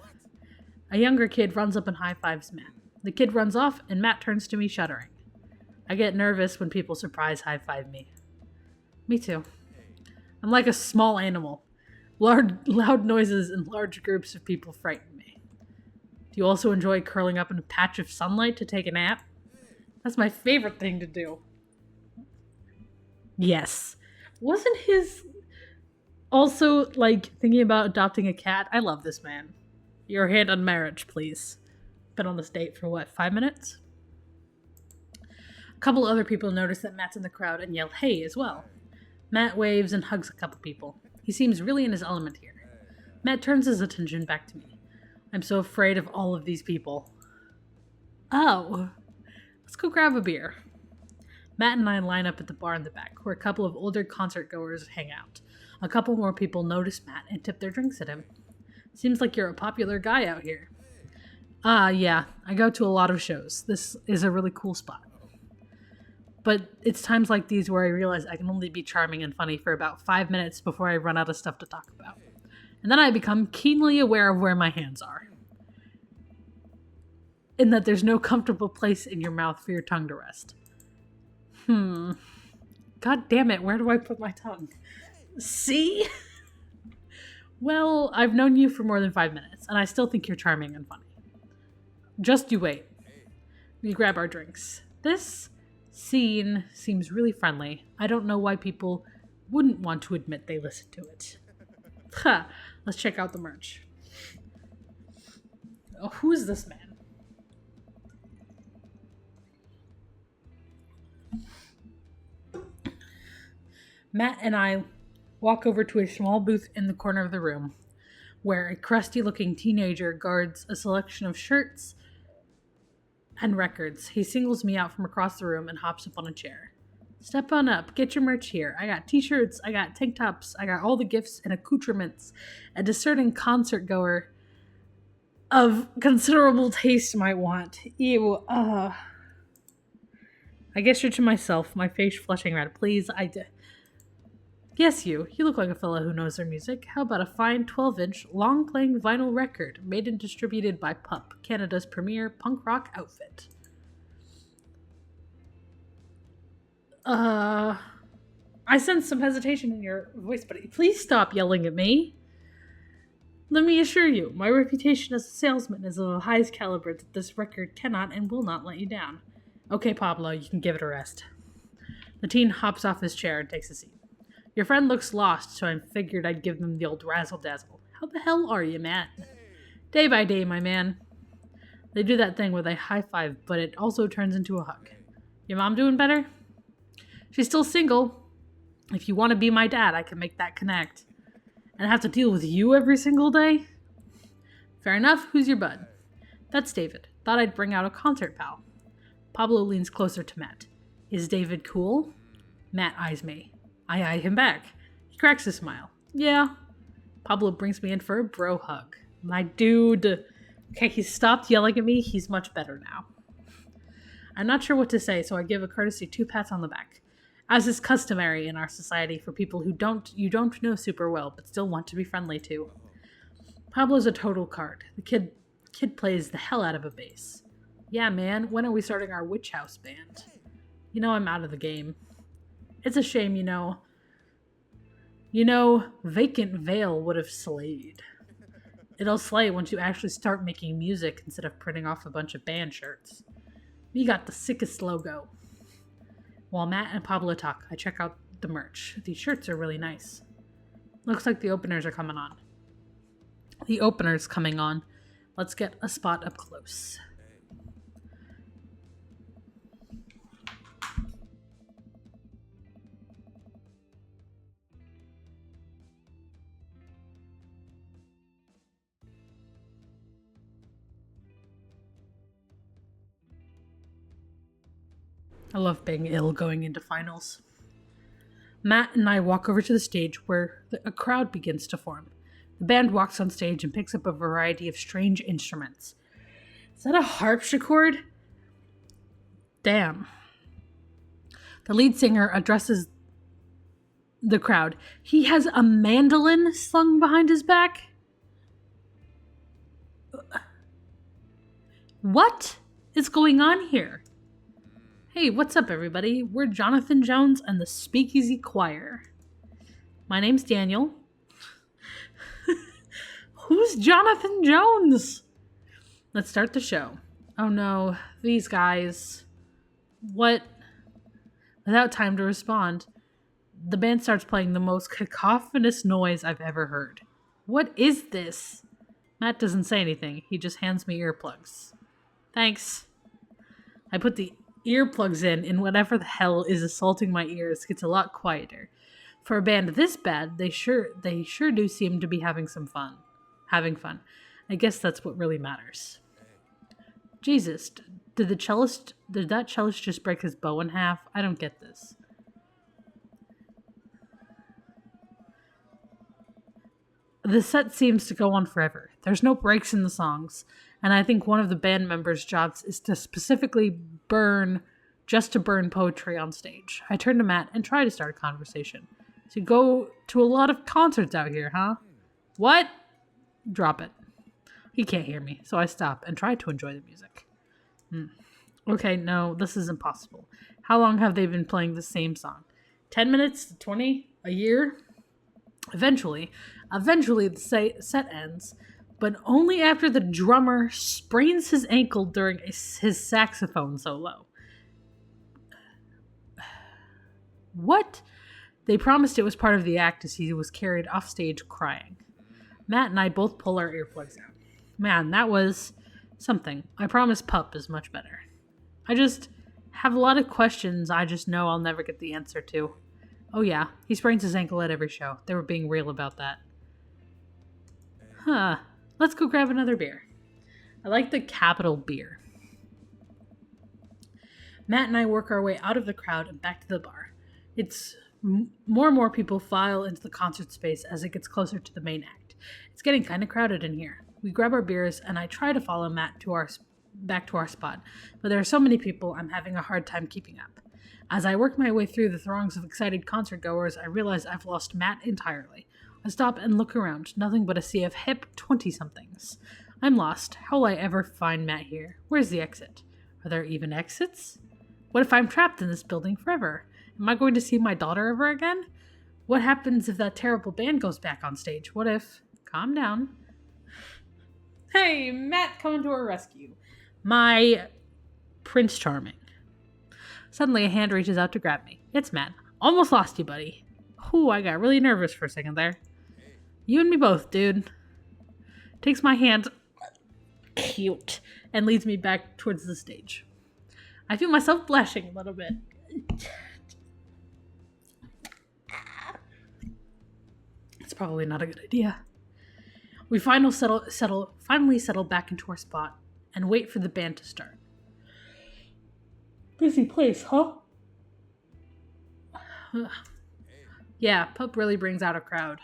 A younger kid runs up and high-fives Matt. The kid runs off, and Matt turns to me shuddering. I get nervous when people surprise high-five me. Me too. I'm like a small animal. Loud noises and large groups of people frighten me. Do you also enjoy curling up in a patch of sunlight to take a nap? That's my favorite thing to do. Yes. Wasn't his also, like, thinking about adopting a cat? I love this man. Your hand on marriage, please. Been on this date for what, 5 minutes? A couple other people notice that Matt's in the crowd and yell, hey, as well. Matt waves and hugs a couple people. He seems really in his element here. Matt turns his attention back to me. I'm so afraid of all of these people. Oh. Let's go grab a beer. Matt and I line up at the bar in the back, where a couple of older concert goers hang out. A couple more people notice Matt and tip their drinks at him. Seems like you're a popular guy out here. Yeah, I go to a lot of shows. This is a really cool spot. But it's times like these where I realize I can only be charming and funny for about 5 minutes before I run out of stuff to talk about. And then I become keenly aware of where my hands are. And that there's no comfortable place in your mouth for your tongue to rest. God damn it, where do I put my tongue? See? Well, I've known you for more than 5 minutes, and I still think you're charming and funny. Just you wait. We grab our drinks. This scene seems really friendly. I don't know why people wouldn't want to admit they listened to it. Ha! Let's check out the merch. Oh, who is this man? Matt and I walk over to a small booth in the corner of the room, where a crusty-looking teenager guards a selection of shirts and records. He singles me out from across the room and hops up on a chair. Step on up, get your merch here. I got t-shirts, I got tank tops, I got all the gifts and accoutrements a discerning concert goer of considerable taste might want. Ew, I gesture to myself, my face flushing red. Please, Yes, you look like a fellow who knows their music. How about a fine 12-inch, long-playing vinyl record made and distributed by Pup, Canada's premier punk rock outfit? I sense some hesitation in your voice, buddy. Please stop yelling at me. Let me assure you, my reputation as a salesman is of the highest caliber that this record cannot and will not let you down. Okay, Pablo, you can give it a rest. The teen hops off his chair and takes a seat. Your friend looks lost, so I figured I'd give them the old razzle-dazzle. How the hell are you, Matt? Day by day, my man. They do that thing where they high-five, but it also turns into a hug. Your mom doing better? She's still single. If you want to be my dad, I can make that connect. And have to deal with you every single day? Fair enough. Who's your bud? That's David. Thought I'd bring out a concert pal. Pablo leans closer to Matt. Is David cool? Matt eyes me. I eye him back. He cracks a smile. Yeah. Pablo brings me in for a bro hug. My dude. Okay, he stopped yelling at me. He's much better now. I'm not sure what to say, so I give a courtesy 2 pats on the back. As is customary in our society for people who you don't know super well, but still want to be friendly to. Pablo's a total card. The kid plays the hell out of a bass. Yeah, man, when are we starting our witch house band? You know I'm out of the game. It's a shame, you know. Vacant Veil would have slayed. It'll slay once you actually start making music instead of printing off a bunch of band shirts. We got the sickest logo. While Matt and Pablo talk, I check out the merch. These shirts are really nice. Looks like the openers are coming on. The opener's coming on. Let's get a spot up close. I love being ill going into finals. Matt and I walk over to the stage where a crowd begins to form. The band walks on stage and picks up a variety of strange instruments. Is that a harpsichord? Damn. The lead singer addresses the crowd. He has a mandolin slung behind his back? What is going on here? Hey, what's up, everybody? We're Jonathan Jones and the Speakeasy Choir. My name's Daniel. Who's Jonathan Jones? Let's start the show. Oh no, these guys. What? Without time to respond, the band starts playing the most cacophonous noise I've ever heard. What is this? Matt doesn't say anything. He just hands me earplugs. Thanks. I put the earplugs in, and whatever the hell is assaulting my ears gets a lot quieter. For a band this bad, they sure do seem to be having fun. I guess that's what really matters. Jesus, did that cellist just break his bow in half? I don't get this. The set seems to go on forever. There's no breaks in the songs, and I think one of the band members' jobs is to specifically burn poetry on stage. I turn to Matt and try to start a conversation. So you go to a lot of concerts out here, huh? What? Drop it. He can't hear me, so I stop and try to enjoy the music. Okay, no, this is impossible. How long have they been playing the same song? 10 minutes? 20? A year? Eventually the set ends, but only after the drummer sprains his ankle during his saxophone solo. What? They promised it was part of the act as he was carried off stage crying. Matt and I both pull our earplugs out. Man, that was something. I promise Pup is much better. I just have a lot of questions I just know I'll never get the answer to. Oh yeah, he sprains his ankle at every show. They were being real about that. Huh. Let's go grab another beer. I like the capital beer. Matt and I work our way out of the crowd and back to the bar. It's more and more people file into the concert space as it gets closer to the main act. It's getting kind of crowded in here. We grab our beers and I try to follow Matt back to our spot, but there are so many people I'm having a hard time keeping up. As I work my way through the throngs of excited concert goers, I realize I've lost Matt entirely. I stop and look around, nothing but a sea of hip 20-somethings. I'm lost. How will I ever find Matt here? Where's the exit? Are there even exits? What if I'm trapped in this building forever? Am I going to see my daughter ever again? What happens if that terrible band goes back on stage? What if... Calm down. Hey, Matt coming to our rescue. My Prince Charming. Suddenly, a hand reaches out to grab me. It's Matt. Almost lost you, buddy. Ooh, I got really nervous for a second there. You and me both, dude. Takes my hand, cute, and leads me back towards the stage. I feel myself blushing a little bit. It's probably not a good idea. We finally settle back into our spot and wait for the band to start. Busy place, huh? Yeah, Pup really brings out a crowd.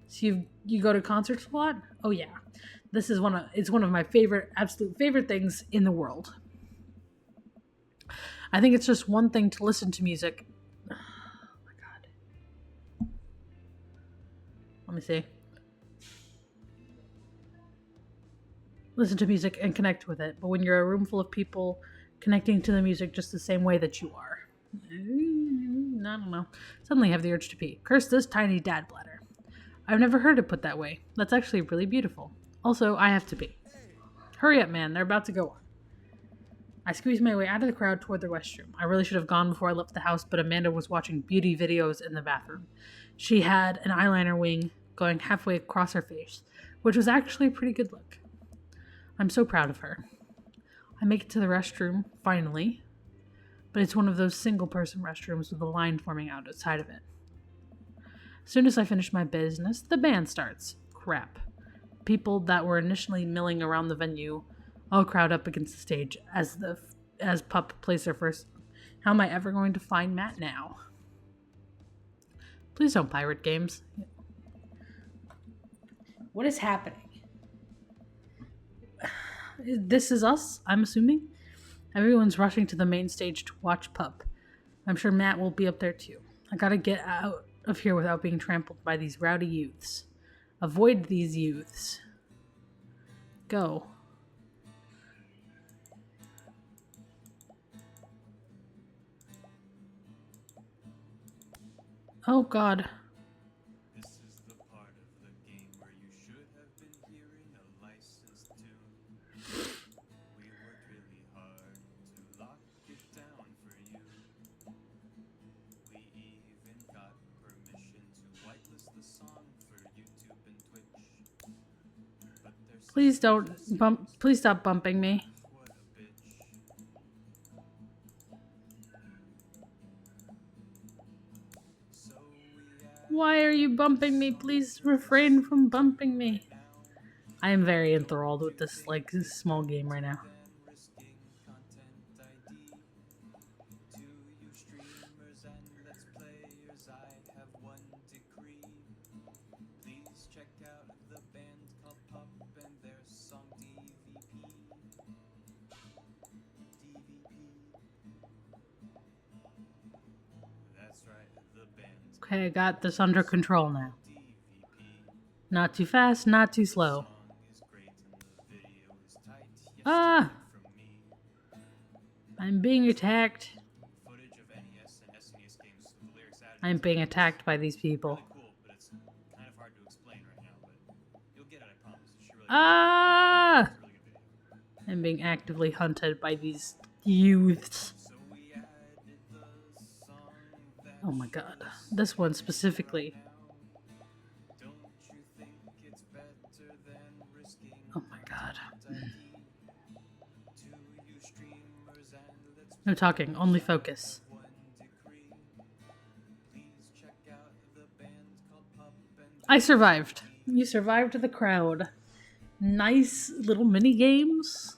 So you go to concerts a lot? Oh yeah. This is one of my absolute favorite things in the world. I think it's just one thing to listen to music. Oh my god. Let me see. Listen to music and connect with it, but when you're a room full of people connecting to the music just the same way that you are. I don't know. Suddenly I have the urge to pee. Curse this tiny dad bladder. I've never heard it put that way. That's actually really beautiful. Also, I have to pee. Hurry up, man. They're about to go on. I squeeze my way out of the crowd toward the restroom. I really should have gone before I left the house, but Amanda was watching beauty videos in the bathroom. She had an eyeliner wing going halfway across her face, which was actually a pretty good look. I'm so proud of her. I make it to the restroom, finally, but it's one of those single-person restrooms with a line forming outside of it. As soon as I finish my business, the band starts. Crap. People that were initially milling around the venue all crowd up against the stage as Pup plays their first. How am I ever going to find Matt now? Please don't pirate games. What is happening? This is us, I'm assuming. Everyone's rushing to the main stage to watch Pup. I'm sure Matt will be up there too. I gotta get out of here without being trampled by these rowdy youths. Avoid these youths. Go. Oh god. This is the part of the game where you should have been hearing a licensed tune. We worked really hard to lock it down for you. We even got permission to whitelist the song for YouTube and Twitch. But there's Please don't bump. Please stop bumping me. what a bitch. So we Why are you bumping me? Please refrain from bumping me. I am very enthralled with this this small game right now. risking content ID to you streamers and let's players. I have one decree. Please check out the band called Pup and their song DVP. That's right, the band Okay, I got this under control now. DVP. Not too fast, not too slow. Song is great and the video is tight. Yes, Ah! from me. I'm being attacked. Footage of NES and SNES games with the lyrics added. I'm being attacked by these Really people. cool, but it's kind of hard to explain right now. But you'll get it, I promise. You should really. Ah! It's a really good video. I'm being actively hunted by these youths. So we added the song that Oh my god. This one specifically. don't you think it's better than risking Oh my god. to you streamers and let's No talking, only focus. one decree. Please check out the band called Pup and I survived. You survived the crowd. Nice little mini games.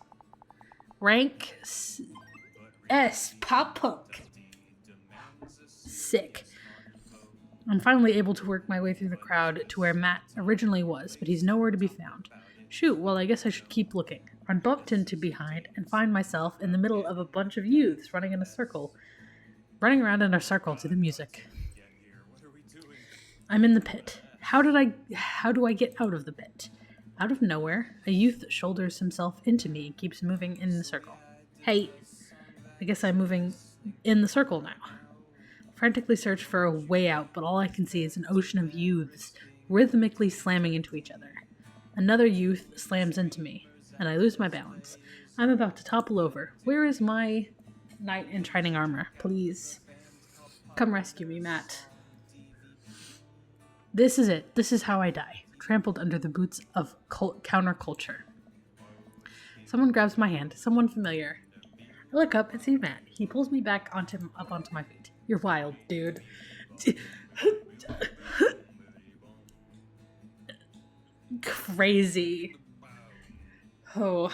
Rank S. Pop Punk. Sick. I'm finally able to work my way through the crowd to where Matt originally was, but he's nowhere to be found. Shoot, well, I guess I should keep looking. I bumped into behind and find myself in the middle of a bunch of youths running in a circle. Running around in a circle to the music. get here. What are we doing? I'm in the pit. How do I get out of the pit? Out of nowhere, a youth shoulders himself into me and keeps moving in the circle. Hey, I guess I'm moving in the circle now. Frantically search for a way out, but all I can see is an ocean of youths rhythmically slamming into each other. Another youth slams into me, and I lose my balance. I'm about to topple over. Where is my knight in shining armor? Please. Come rescue me, Matt. This is it. This is how I die. Trampled under the boots of counterculture. Someone grabs my hand. Someone familiar. I look up and see Matt. He pulls me back up onto my feet. You're wild, dude. Crazy. Oh.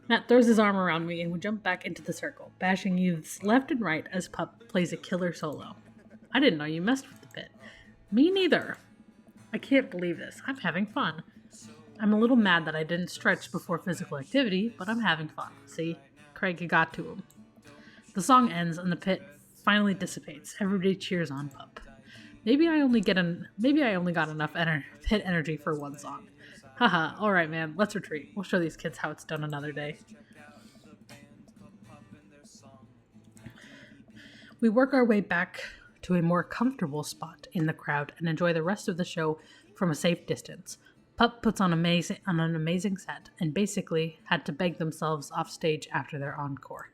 Matt throws his arm around me and we jump back into the circle, bashing youths left and right as Pup plays a killer solo. I didn't know you messed with the pit. Me neither. I can't believe this. I'm having fun. I'm a little mad that I didn't stretch before physical activity, but I'm having fun. See? Craig got to him. The song ends and the pit finally dissipates. Everybody cheers on Pup. Maybe I only got enough pit energy for one song. Haha, alright man, let's retreat. We'll show these kids how it's done another day. We work our way back to a more comfortable spot in the crowd and enjoy the rest of the show from a safe distance. Pup puts on an amazing set and basically had to beg themselves off stage after their encore.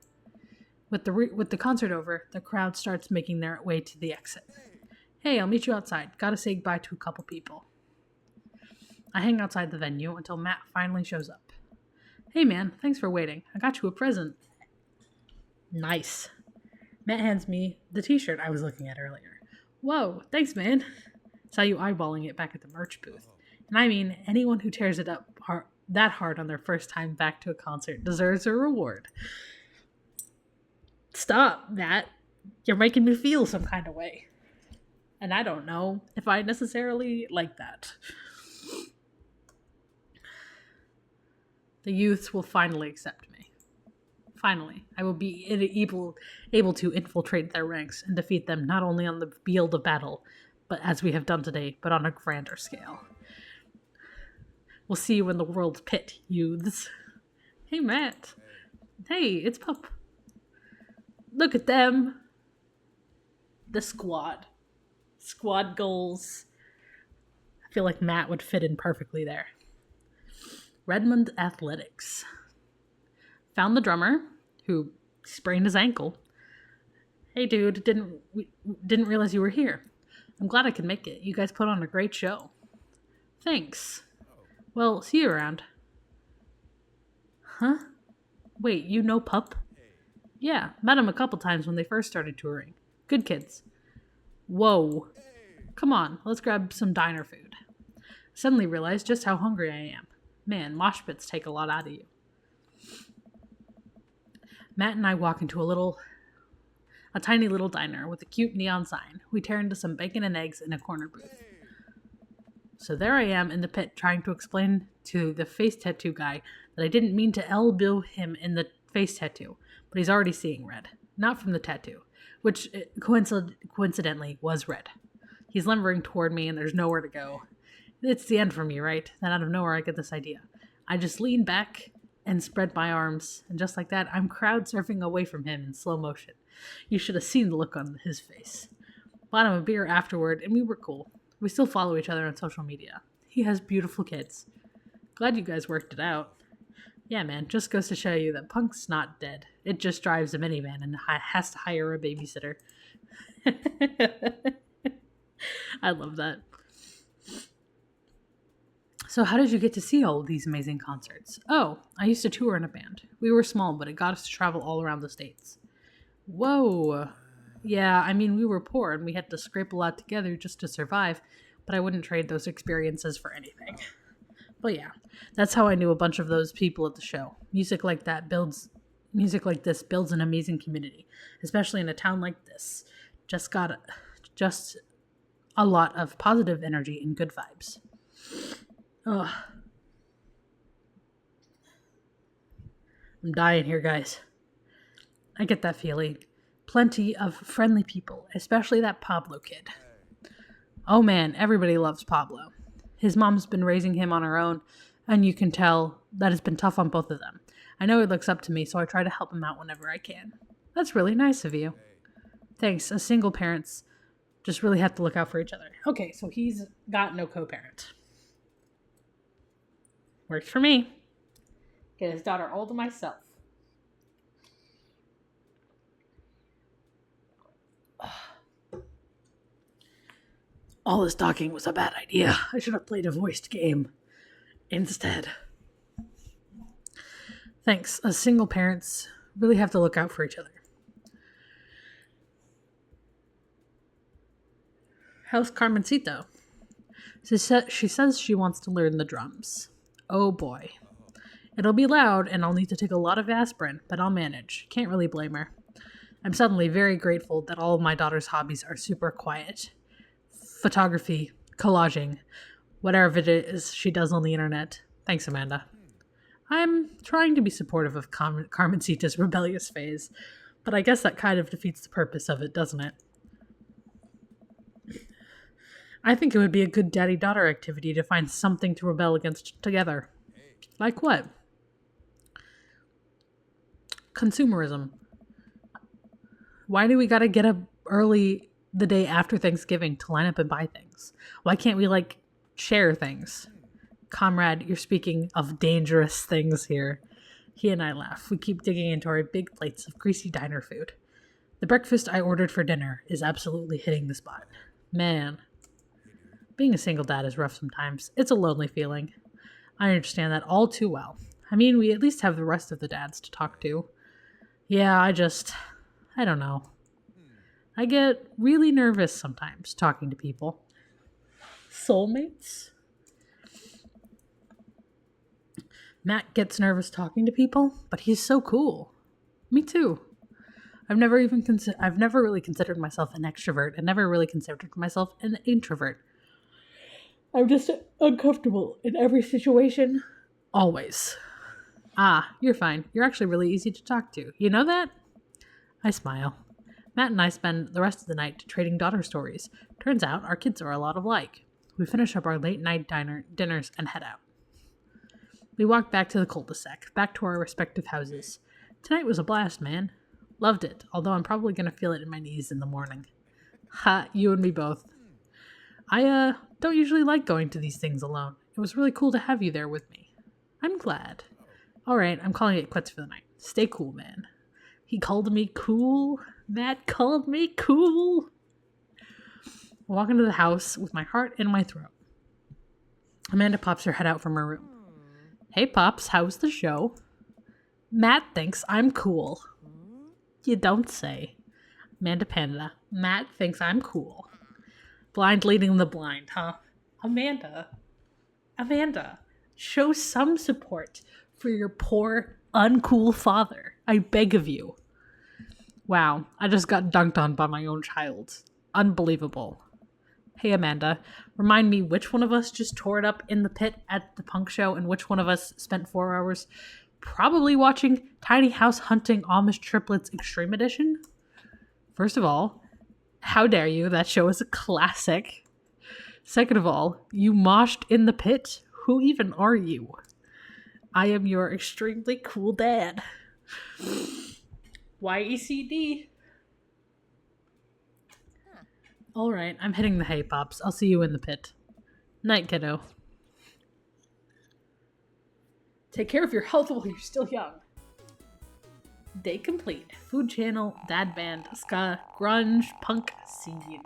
With the concert over, the crowd starts making their way to the exit. Hey, I'll meet you outside. Gotta say goodbye to a couple people. I hang outside the venue until Matt finally shows up. Hey man, thanks for waiting. I got you a present. Nice. Matt hands me the t-shirt I was looking at earlier. Whoa, thanks man. Saw you eyeballing it back at the merch booth. And I mean, anyone who tears it up that hard on their first time back to a concert deserves a reward. Stop, Matt. You're making me feel some kind of way. And I don't know if I necessarily like that. The youths will finally accept me. Finally, I will be able to infiltrate their ranks and defeat them not only on the field of battle, but as we have done today, but on a grander scale. We'll see you in the world's pit, youths. Hey, Matt. Hey, it's Pup. Look at them. The squad. Squad goals. I feel like Matt would fit in perfectly there. Redmond Athletics. Found the drummer, who sprained his ankle. Hey dude, didn't realize you were here. I'm glad I could make it. You guys put on a great show. Thanks. Well, see you around. Huh? Wait, you know Pup? Yeah, met him a couple times when they first started touring. Good kids. Whoa. Come on, let's grab some diner food. Suddenly realized just how hungry I am. Man, mosh pits take a lot out of you. Matt and I walk into a tiny little diner with a cute neon sign. We tear into some bacon and eggs in a corner booth. So there I am in the pit trying to explain to the face tattoo guy that I didn't mean to elbow him in the face tattoo, but he's already seeing red. Not from the tattoo, which coincidentally was red. He's lumbering toward me and there's nowhere to go. It's the end for me, right? Then out of nowhere, I get this idea. I just lean back and spread my arms, and just like that, I'm crowd surfing away from him in slow motion. You should have seen the look on his face. Bought him a beer afterward, and we were cool. We still follow each other on social media. He has beautiful kids. Glad you guys worked it out. Yeah, man, just goes to show you that Punk's not dead. It just drives a minivan and has to hire a babysitter. I love that. So how did you get to see all of these amazing concerts? Oh, I used to tour in a band. We were small, but it got us to travel all around the States. Whoa. Yeah, I mean, we were poor and we had to scrape a lot together just to survive, but I wouldn't trade those experiences for anything. But yeah, that's how I knew a bunch of those people at the show. Music like this builds an amazing community, especially in a town like this. Just a lot of positive energy and good vibes. Ugh. I'm dying here, guys. I get that feeling. Plenty of friendly people, especially that Pablo kid. Oh man, everybody loves Pablo. His mom's been raising him on her own, and you can tell that it's been tough on both of them. I know he looks up to me, so I try to help him out whenever I can. That's really nice of you. Thanks. As single parents just really have to look out for each other. Okay, so he's got no co-parent. Works for me. Get his daughter all to myself. All this talking was a bad idea. I should have played a voiced game instead. Thanks. As single parents really have to look out for each other. How's Carmencito? She says she wants to learn the drums. Oh boy. It'll be loud and I'll need to take a lot of aspirin, but I'll manage. Can't really blame her. I'm suddenly very grateful that all of my daughter's hobbies are super quiet. Photography, collaging, whatever it is she does on the internet. Thanks, Amanda. I'm trying to be supportive of Carmencita's rebellious phase, but I guess that kind of defeats the purpose of it, doesn't it? I think it would be a good daddy-daughter activity to find something to rebel against together. Like what? Consumerism. Why do we gotta get up early the day after Thanksgiving to line up and buy things? Why can't we, share things? Comrade, you're speaking of dangerous things here. He and I laugh. We keep digging into our big plates of greasy diner food. The breakfast I ordered for dinner is absolutely hitting the spot. Man, being a single dad is rough sometimes. It's a lonely feeling. I understand that all too well. I mean, we at least have the rest of the dads to talk to. Yeah, I don't know. I get really nervous sometimes talking to people. Soulmates? Matt gets nervous talking to people, but he's so cool. Me too. I've never really considered myself an extrovert and never really considered myself an introvert. I'm just uncomfortable in every situation. Always. Ah, you're fine. You're actually really easy to talk to. You know that? I smile. Matt and I spend the rest of the night trading daughter stories. Turns out our kids are a lot alike. We finish up our late night dinners and head out. We walk back to the cul-de-sac, back to our respective houses. Tonight was a blast, man. Loved it, although I'm probably going to feel it in my knees in the morning. Ha, you and me both. I don't usually like going to these things alone. It was really cool to have you there with me. I'm glad. Alright, I'm calling it quits for the night. Stay cool, man. He called me cool. Matt called me cool. I walk into the house with my heart in my throat. Amanda pops her head out from her room. Hey, Pops, how's the show? Matt thinks I'm cool. You don't say. Amanda Panda. Matt thinks I'm cool. Blind leading the blind, huh? Amanda, show some support for your poor, uncool father. I beg of you. Wow, I just got dunked on by my own child. Unbelievable. Hey, Amanda, remind me which one of us just tore it up in the pit at the punk show and which one of us spent 4 hours probably watching Tiny House Hunting Amish Triplets Extreme Edition? First of all, how dare you? That show is a classic. Second of all, you moshed in the pit? Who even are you? I am your extremely cool dad. YECD. Alright, I'm hitting the hay, Pops. I'll see you in the pit. Night, kiddo. Take care of your health while you're still young. Day complete. Food channel, dad band, ska, grunge, punk scene.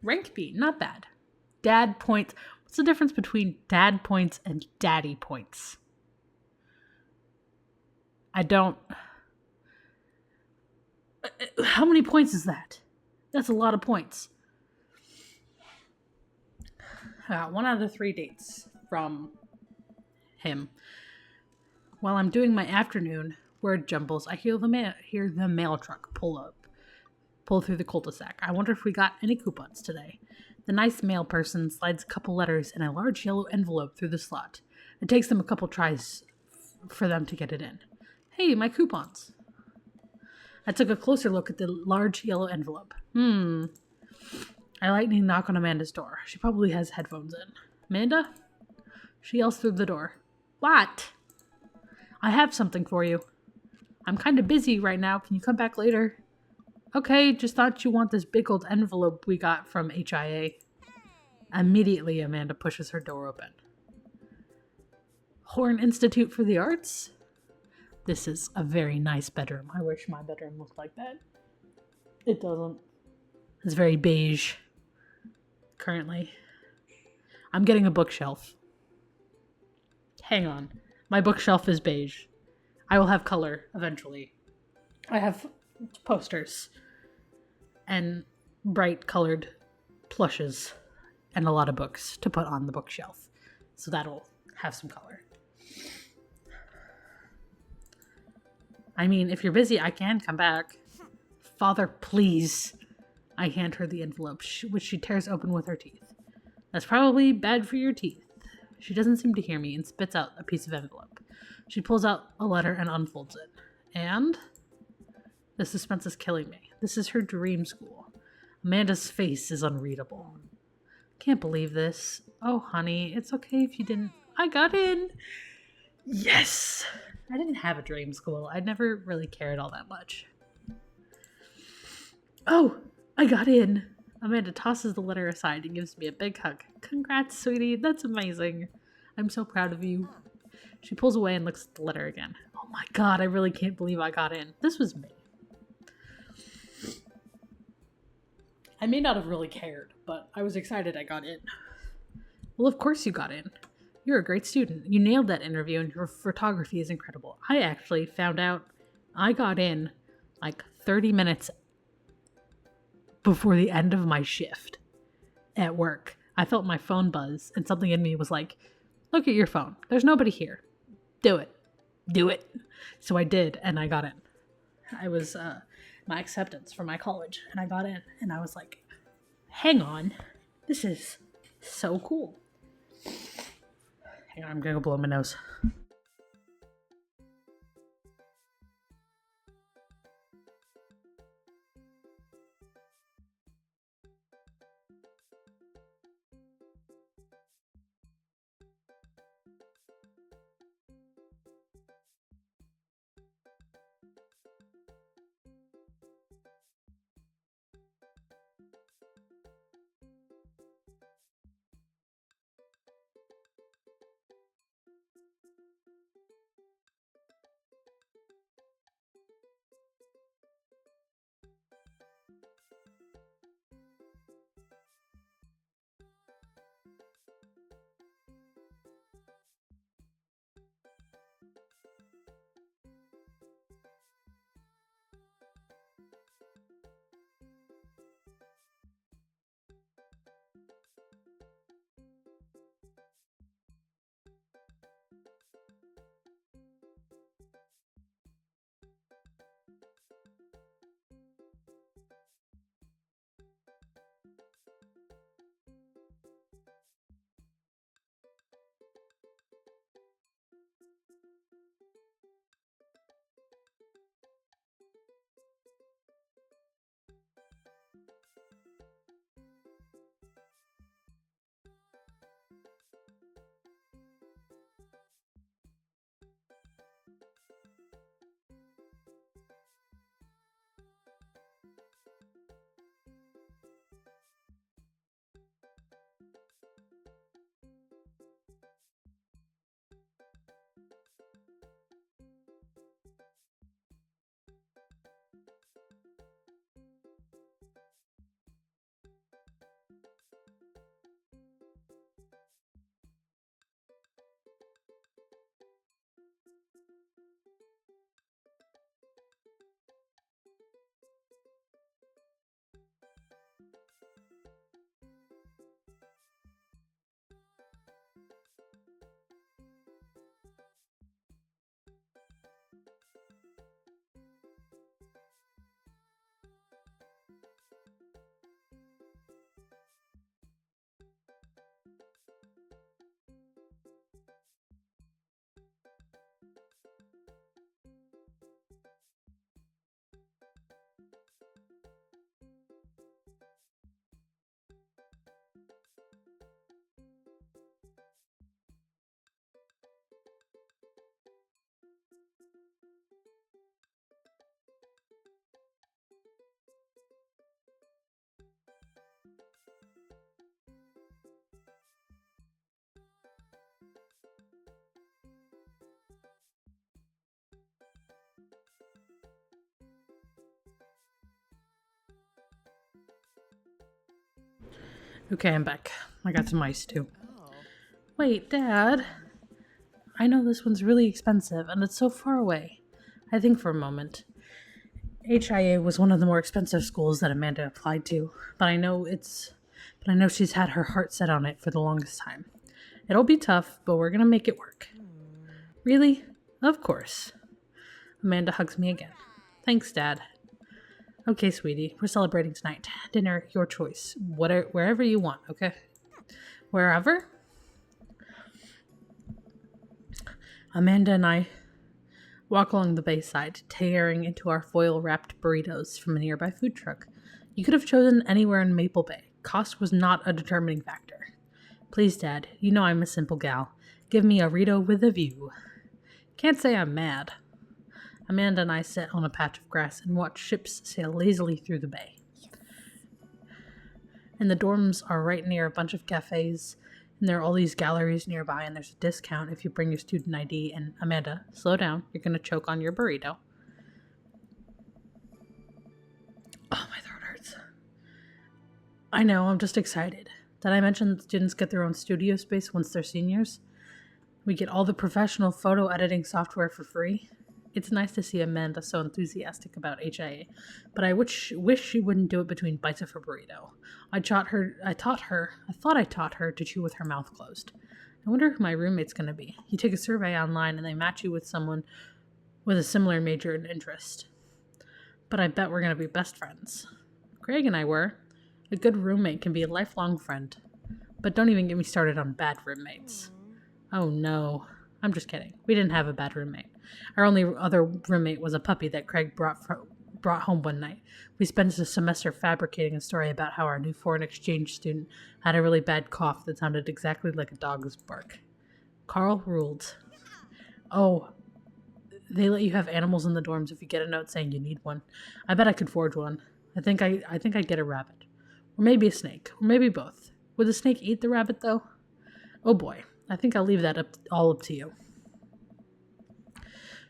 Rank B, not bad. Dad points. What's the difference between dad points and daddy points? I don't. How many points is that? That's a lot of points. 1 out of 3 dates from him. While I'm doing my afternoon word jumbles, I hear the mail truck pull through the cul-de-sac. I wonder if we got any coupons today. The nice mail person slides a couple letters in a large yellow envelope through the slot. It takes them a couple tries for them to get it in. Hey, my coupons. I took a closer look at the large yellow envelope. I lightly knock on Amanda's door. She probably has headphones in. Amanda? She yells through the door. What? I have something for you. I'm kind of busy right now. Can you come back later? Okay, just thought you want this big old envelope we got from HIA. Immediately, Amanda pushes her door open. Horn Institute for the Arts? This is a very nice bedroom. I wish my bedroom looked like that. It doesn't. It's very beige. Currently. I'm getting a bookshelf. Hang on. My bookshelf is beige. I will have color eventually. I have posters and bright colored plushes and a lot of books to put on the bookshelf. So that'll have some color. I mean, if you're busy, I can come back. Father, please. I hand her the envelope, which she tears open with her teeth. That's probably bad for your teeth. She doesn't seem to hear me and spits out a piece of envelope. She pulls out a letter and unfolds it. And? The suspense is killing me. This is her dream school. Amanda's face is unreadable. Can't believe this. Oh, honey, it's okay if you didn't. I got in! Yes! I didn't have a dream school. I never really cared all that much. Oh, I got in. Amanda tosses the letter aside and gives me a big hug. Congrats, sweetie. That's amazing. I'm so proud of you. She pulls away and looks at the letter again. Oh my god, I really can't believe I got in. This was me. I may not have really cared, but I was excited I got in. Well, of course you got in. You're a great student. You nailed that interview and your photography is incredible. I actually found out I got in like 30 minutes before the end of my shift at work. I felt my phone buzz and something in me was like, look at your phone. There's nobody here. Do it. Do it. So I did, and I got in. I was my acceptance for my college, and I got in, and I was like, hang on. This is so cool. Hang on, I'm gonna go blow my nose. Okay, I'm back. I got some ice too. Oh. Wait, Dad. I know this one's really expensive and it's so far away. I think for a moment. HIA was one of the more expensive schools that Amanda applied to, but I know she's had her heart set on it for the longest time. It'll be tough, but we're gonna make it work. Really? Of course. Amanda hugs me again. Thanks, Dad. Okay, sweetie, we're celebrating tonight. Dinner, your choice. Wherever you want, okay? Wherever? Amanda and I walk along the bayside, tearing into our foil-wrapped burritos from a nearby food truck. You could have chosen anywhere in Maple Bay. Cost was not a determining factor. Please, Dad, you know I'm a simple gal. Give me a Rito with a view. Can't say I'm mad. Amanda and I sit on a patch of grass and watch ships sail lazily through the bay. And the dorms are right near a bunch of cafes, and there are all these galleries nearby, and there's a discount if you bring your student ID. And Amanda, slow down. You're going to choke on your burrito. Oh, my throat hurts. I know, I'm just excited. Did I mention that students get their own studio space once they're seniors? We get all the professional photo editing software for free. It's nice to see Amanda so enthusiastic about HIA, but I wish she wouldn't do it between bites of her burrito. I thought I taught her to chew with her mouth closed. I wonder who my roommate's going to be. You take a survey online and they match you with someone with a similar major and interest. But I bet we're going to be best friends. Craig and I were. A good roommate can be a lifelong friend. But don't even get me started on bad roommates. Oh no. I'm just kidding. We didn't have a bad roommate. Our only other roommate was a puppy that Craig brought home one night. We spent a semester fabricating a story about how our new foreign exchange student had a really bad cough that sounded exactly like a dog's bark. Carl ruled. Oh, they let you have animals in the dorms if you get a note saying you need one. I bet I could forge one. I think I'd get a rabbit. Or maybe a snake. Or maybe both. Would the snake eat the rabbit, though? Oh boy. I think I'll leave that all up to you.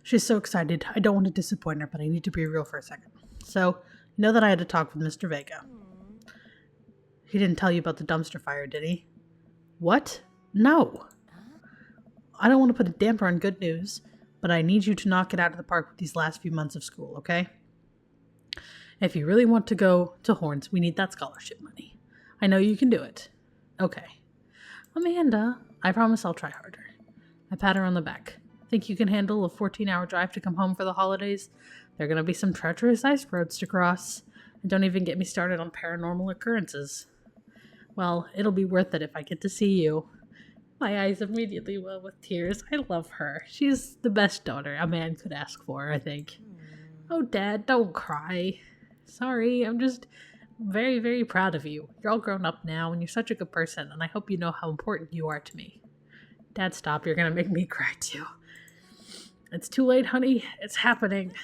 She's so excited. I don't want to disappoint her, but I need to be real for a second. So, you know that I had to talk with Mr. Vega. He didn't tell you about the dumpster fire, did he? What? No. I don't want to put a damper on good news, but I need you to knock it out of the park with these last few months of school, okay? If you really want to go to Horns, we need that scholarship money. I know you can do it. Okay. Amanda, I promise I'll try harder. I pat her on the back. Think you can handle a 14-hour drive to come home for the holidays? There are going to be some treacherous ice roads to cross. And don't even get me started on paranormal occurrences. Well, it'll be worth it if I get to see you. My eyes immediately well with tears. I love her. She's the best daughter a man could ask for, I think. Oh, Dad, don't cry. Sorry, I'm just very, very proud of you. You're all grown up now, and you're such a good person, and I hope you know how important you are to me. Dad, stop. You're going to make me cry, too. It's too late, honey. It's happening.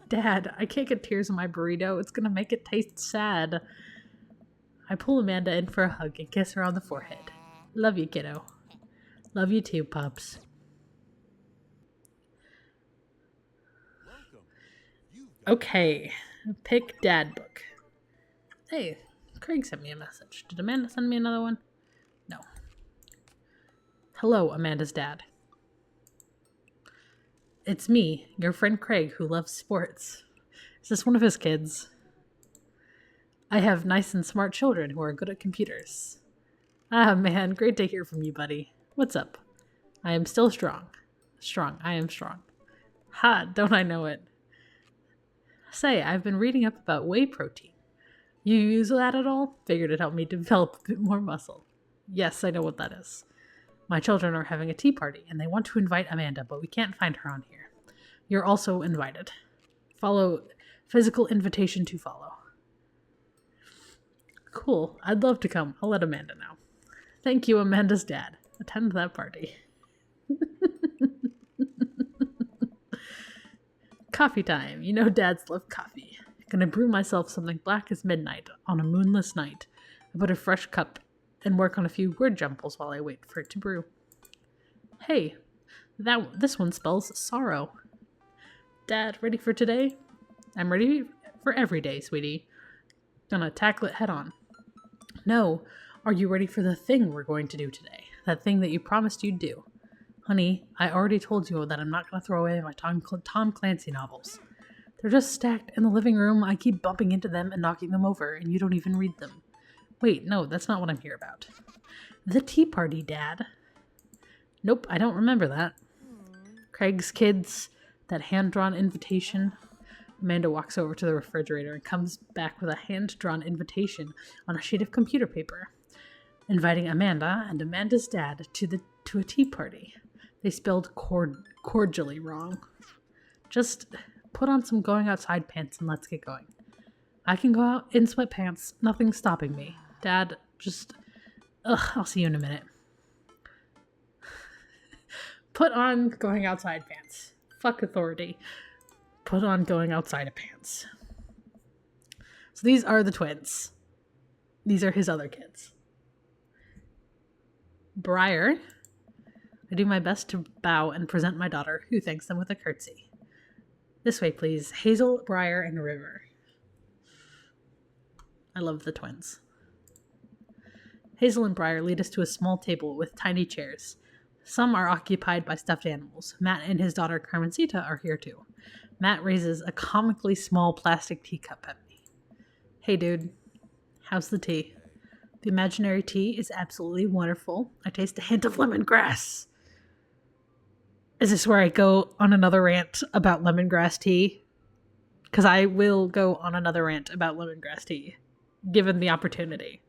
Dad, I can't get tears in my burrito. It's going to make it taste sad. I pull Amanda in for a hug and kiss her on the forehead. Love you, kiddo. Love you too, pups. Okay. Pick Dad book. Hey, Craig sent me a message. Did Amanda send me another one? No. Hello, Amanda's dad. It's me, your friend Craig, who loves sports. Is this one of his kids? I have nice and smart children who are good at computers. Ah, man, great to hear from you, buddy. What's up? I am still strong. I am strong. Ha, don't I know it? Say, I've been reading up about whey protein. You use that at all? Figured it'd help me develop a bit more muscle. Yes, I know what that is. My children are having a tea party, and they want to invite Amanda, but we can't find her on here. You're also invited. Follow physical invitation to follow. Cool. I'd love to come. I'll let Amanda know. Thank you, Amanda's dad. Attend that party. Coffee time. You know dads love coffee. Gonna brew myself something black as midnight on a moonless night. I put a fresh cup and work on a few word jumbles while I wait for it to brew. Hey, this one spells sorrow. Dad, ready for today? I'm ready for every day, sweetie. Gonna tackle it head on. No, Are you ready for the thing we're going to do today? That thing that you promised you'd do? Honey, I already told you that I'm not going to throw away my Tom Clancy novels. They're just stacked in the living room. I keep bumping into them and knocking them over, and you don't even read them. Wait, no, that's not what I'm here about. The tea party, Dad. Nope, I don't remember that. Craig's kids, that hand-drawn invitation. Amanda walks over to the refrigerator and comes back with a hand-drawn invitation on a sheet of computer paper, inviting Amanda and Amanda's dad to a tea party. They spelled cordially wrong. Just put on some going outside pants and let's get going. I can go out in sweatpants. Nothing's stopping me. Dad, just... I'll see you in a minute. Put on going outside pants. Fuck authority. Put on going outside of pants. So these are the twins. These are his other kids. Briar. I do my best to bow and present my daughter, who thanks them with a curtsy. This way, please. Hazel, Briar, and River. I love the twins. Hazel and Briar lead us to a small table with tiny chairs. Some are occupied by stuffed animals. Matt and his daughter Carmencita are here too. Matt raises a comically small plastic teacup at me. Hey dude, how's the tea? The imaginary tea is absolutely wonderful. I taste a hint of lemongrass. Is this where I go on another rant about lemongrass tea? Because I will go on another rant about lemongrass tea, given the opportunity.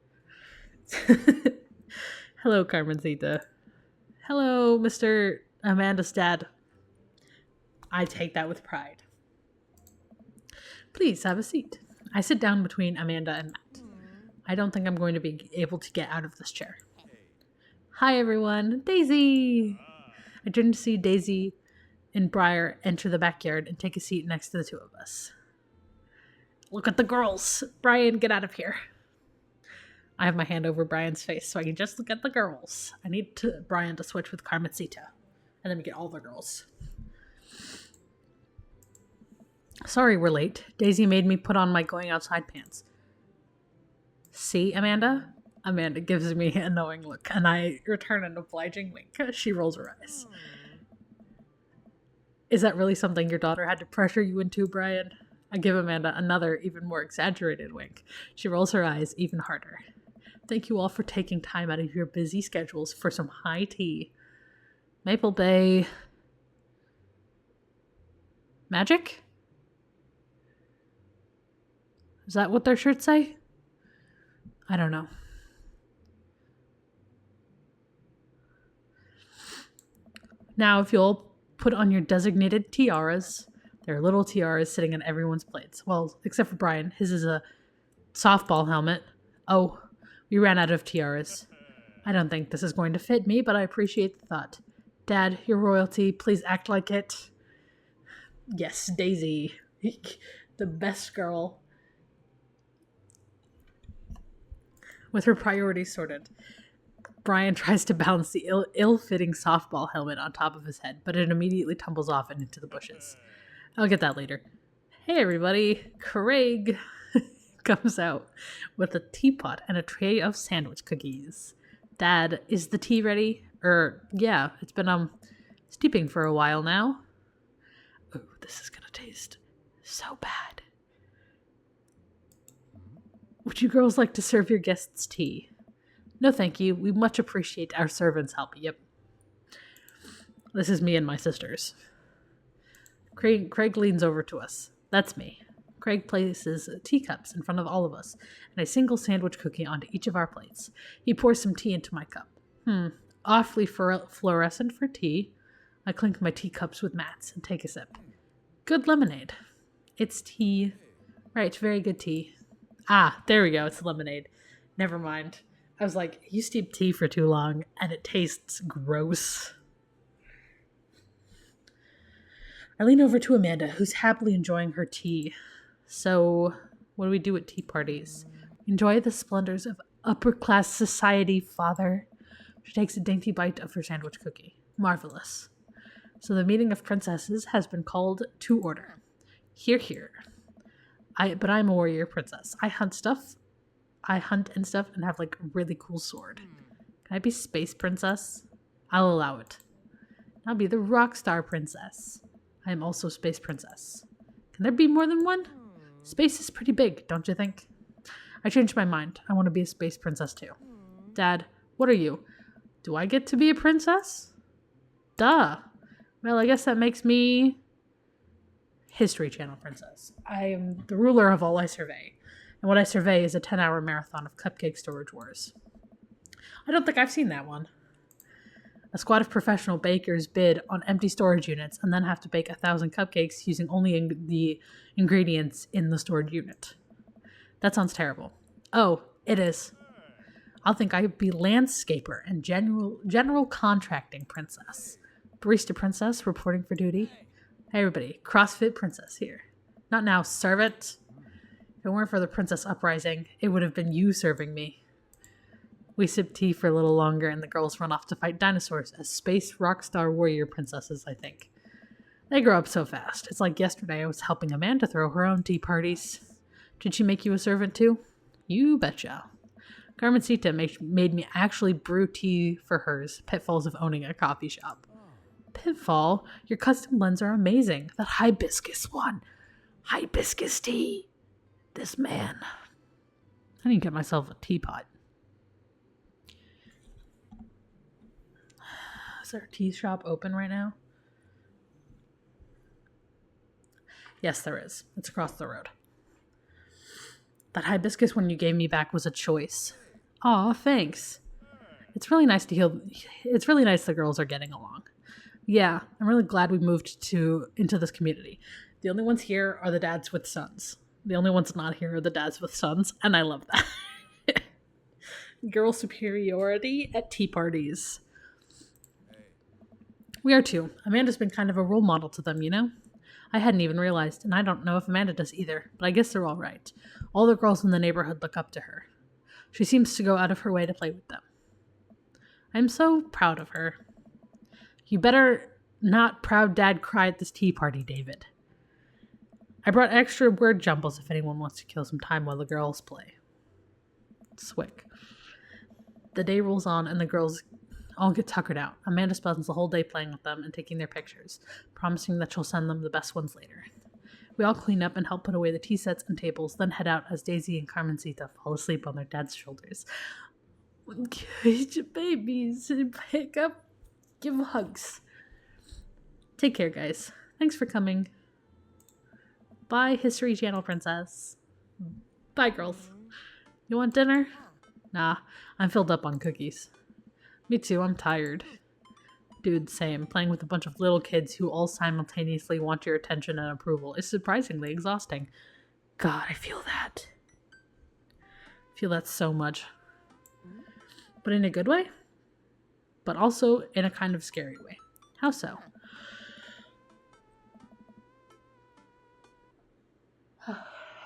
Hello, Carmencita. Hello, Mr. Amanda's dad. I take that with pride. Please have a seat. I sit down between Amanda and Matt. I don't think I'm going to be able to get out of this chair. Hi, everyone. Daisy! I turn to see Daisy and Briar enter the backyard and take a seat next to the two of us. Look at the girls. Brian, get out of here. I have my hand over Brian's face so I can just look at the girls. I need Brian to switch with Carmencita. And then we get all the girls. Sorry we're late. Daisy made me put on my going outside pants. See, Amanda? Amanda gives me a knowing look, and I return an obliging wink. She rolls her eyes. Is that really something your daughter had to pressure you into, Brian? I give Amanda another, even more exaggerated wink. She rolls her eyes even harder. Thank you all for taking time out of your busy schedules for some high tea. Maple Bay... Magic? Is that what their shirts say? I don't know. Now, if you'll put on your designated tiaras, there are little tiaras sitting on everyone's plates. Well, except for Brian. His is a softball helmet. Oh, we ran out of tiaras. I don't think this is going to fit me, but I appreciate the thought. Dad, you're royalty. Please act like it. Yes, Daisy. The best girl. With her priorities sorted. Brian tries to balance the ill-fitting softball helmet on top of his head, but it immediately tumbles off and into the bushes. I'll get that later. Hey everybody, Craig comes out with a teapot and a tray of sandwich cookies. Dad, is the tea ready? Yeah, it's been steeping for a while now. Oh, this is gonna taste so bad. Would you girls like to serve your guests tea? No, thank you. We much appreciate our servants' help. Yep. This is me and my sisters. Craig leans over to us. That's me. Craig places teacups in front of all of us and a single sandwich cookie onto each of our plates. He pours some tea into my cup. Awfully fluorescent for tea. I clink my teacups with Matt's and take a sip. Good lemonade. It's tea. Right, very good tea. Ah, there we go. It's lemonade. Never mind. I was like, you steep tea for too long, and it tastes gross. I lean over to Amanda, who's happily enjoying her tea. So, what do we do at tea parties? Enjoy the splendors of upper-class society, father. She takes a dainty bite of her sandwich cookie. Marvelous. So the meeting of princesses has been called to order. Hear, hear. But I'm a warrior princess. I hunt stuff. I hunt and stuff and have like a really cool sword. Can I be space princess? I'll allow it. I'll be the rock star princess. I am also space princess. Can there be more than one? Space is pretty big, don't you think? I changed my mind. I want to be a space princess too. Dad, what are you? Do I get to be a princess? Duh. Well, I guess that makes me History Channel princess. I am the ruler of all I survey. And what I survey is a 10-hour marathon of Cupcake Storage Wars. I don't think I've seen that one. A squad of professional bakers bid on empty storage units and then have to bake 1,000 cupcakes using only the ingredients in the stored unit. That sounds terrible. Oh, it is. I'll think I'd be landscaper and general contracting princess. Barista princess reporting for duty. Hey everybody, CrossFit princess here. Not now, serve it. If it weren't for the princess uprising, it would have been you serving me. We sip tea for a little longer and the girls run off to fight dinosaurs as space rock star warrior princesses, I think. They grow up so fast. It's like yesterday I was helping Amanda throw her own tea parties. Did she make you a servant too? You betcha. Carmencita made me actually brew tea for hers. Pitfalls of owning a coffee shop. Pitfall? Your custom blends are amazing. That hibiscus one. Hibiscus tea. This man. I need to get myself a teapot. Is there a tea shop open right now? Yes, there is. It's across the road. That hibiscus one you gave me back was a choice. Aw, thanks. It's really nice the girls are getting along. Yeah, I'm really glad we moved into this community. The only ones here are the dads with sons. The only ones not here are the dads with sons, and I love that. Girl superiority at tea parties. We are too. Amanda's been kind of a role model to them, you know? I hadn't even realized, and I don't know if Amanda does either, but I guess they're all right. All the girls in the neighborhood look up to her. She seems to go out of her way to play with them. I'm so proud of her. You better not proud dad cry at this tea party, David. I brought extra word jumbles if anyone wants to kill some time while the girls play. Swick. The day rolls on and the girls all get tuckered out. Amanda spends the whole day playing with them and taking their pictures, promising that she'll send them the best ones later. We all clean up and help put away the tea sets and tables, then head out as Daisy and Carmencita fall asleep on their dad's shoulders. Get your babies and pick up, give hugs. Take care, guys. Thanks for coming. Bye, History Channel princess. Bye, girls. You want dinner? Nah, I'm filled up on cookies. Me too, I'm tired. Dude, same. Playing with a bunch of little kids who all simultaneously want your attention and approval is surprisingly exhausting. God, I feel that. I feel that so much. But in a good way? But also in a kind of scary way. How so?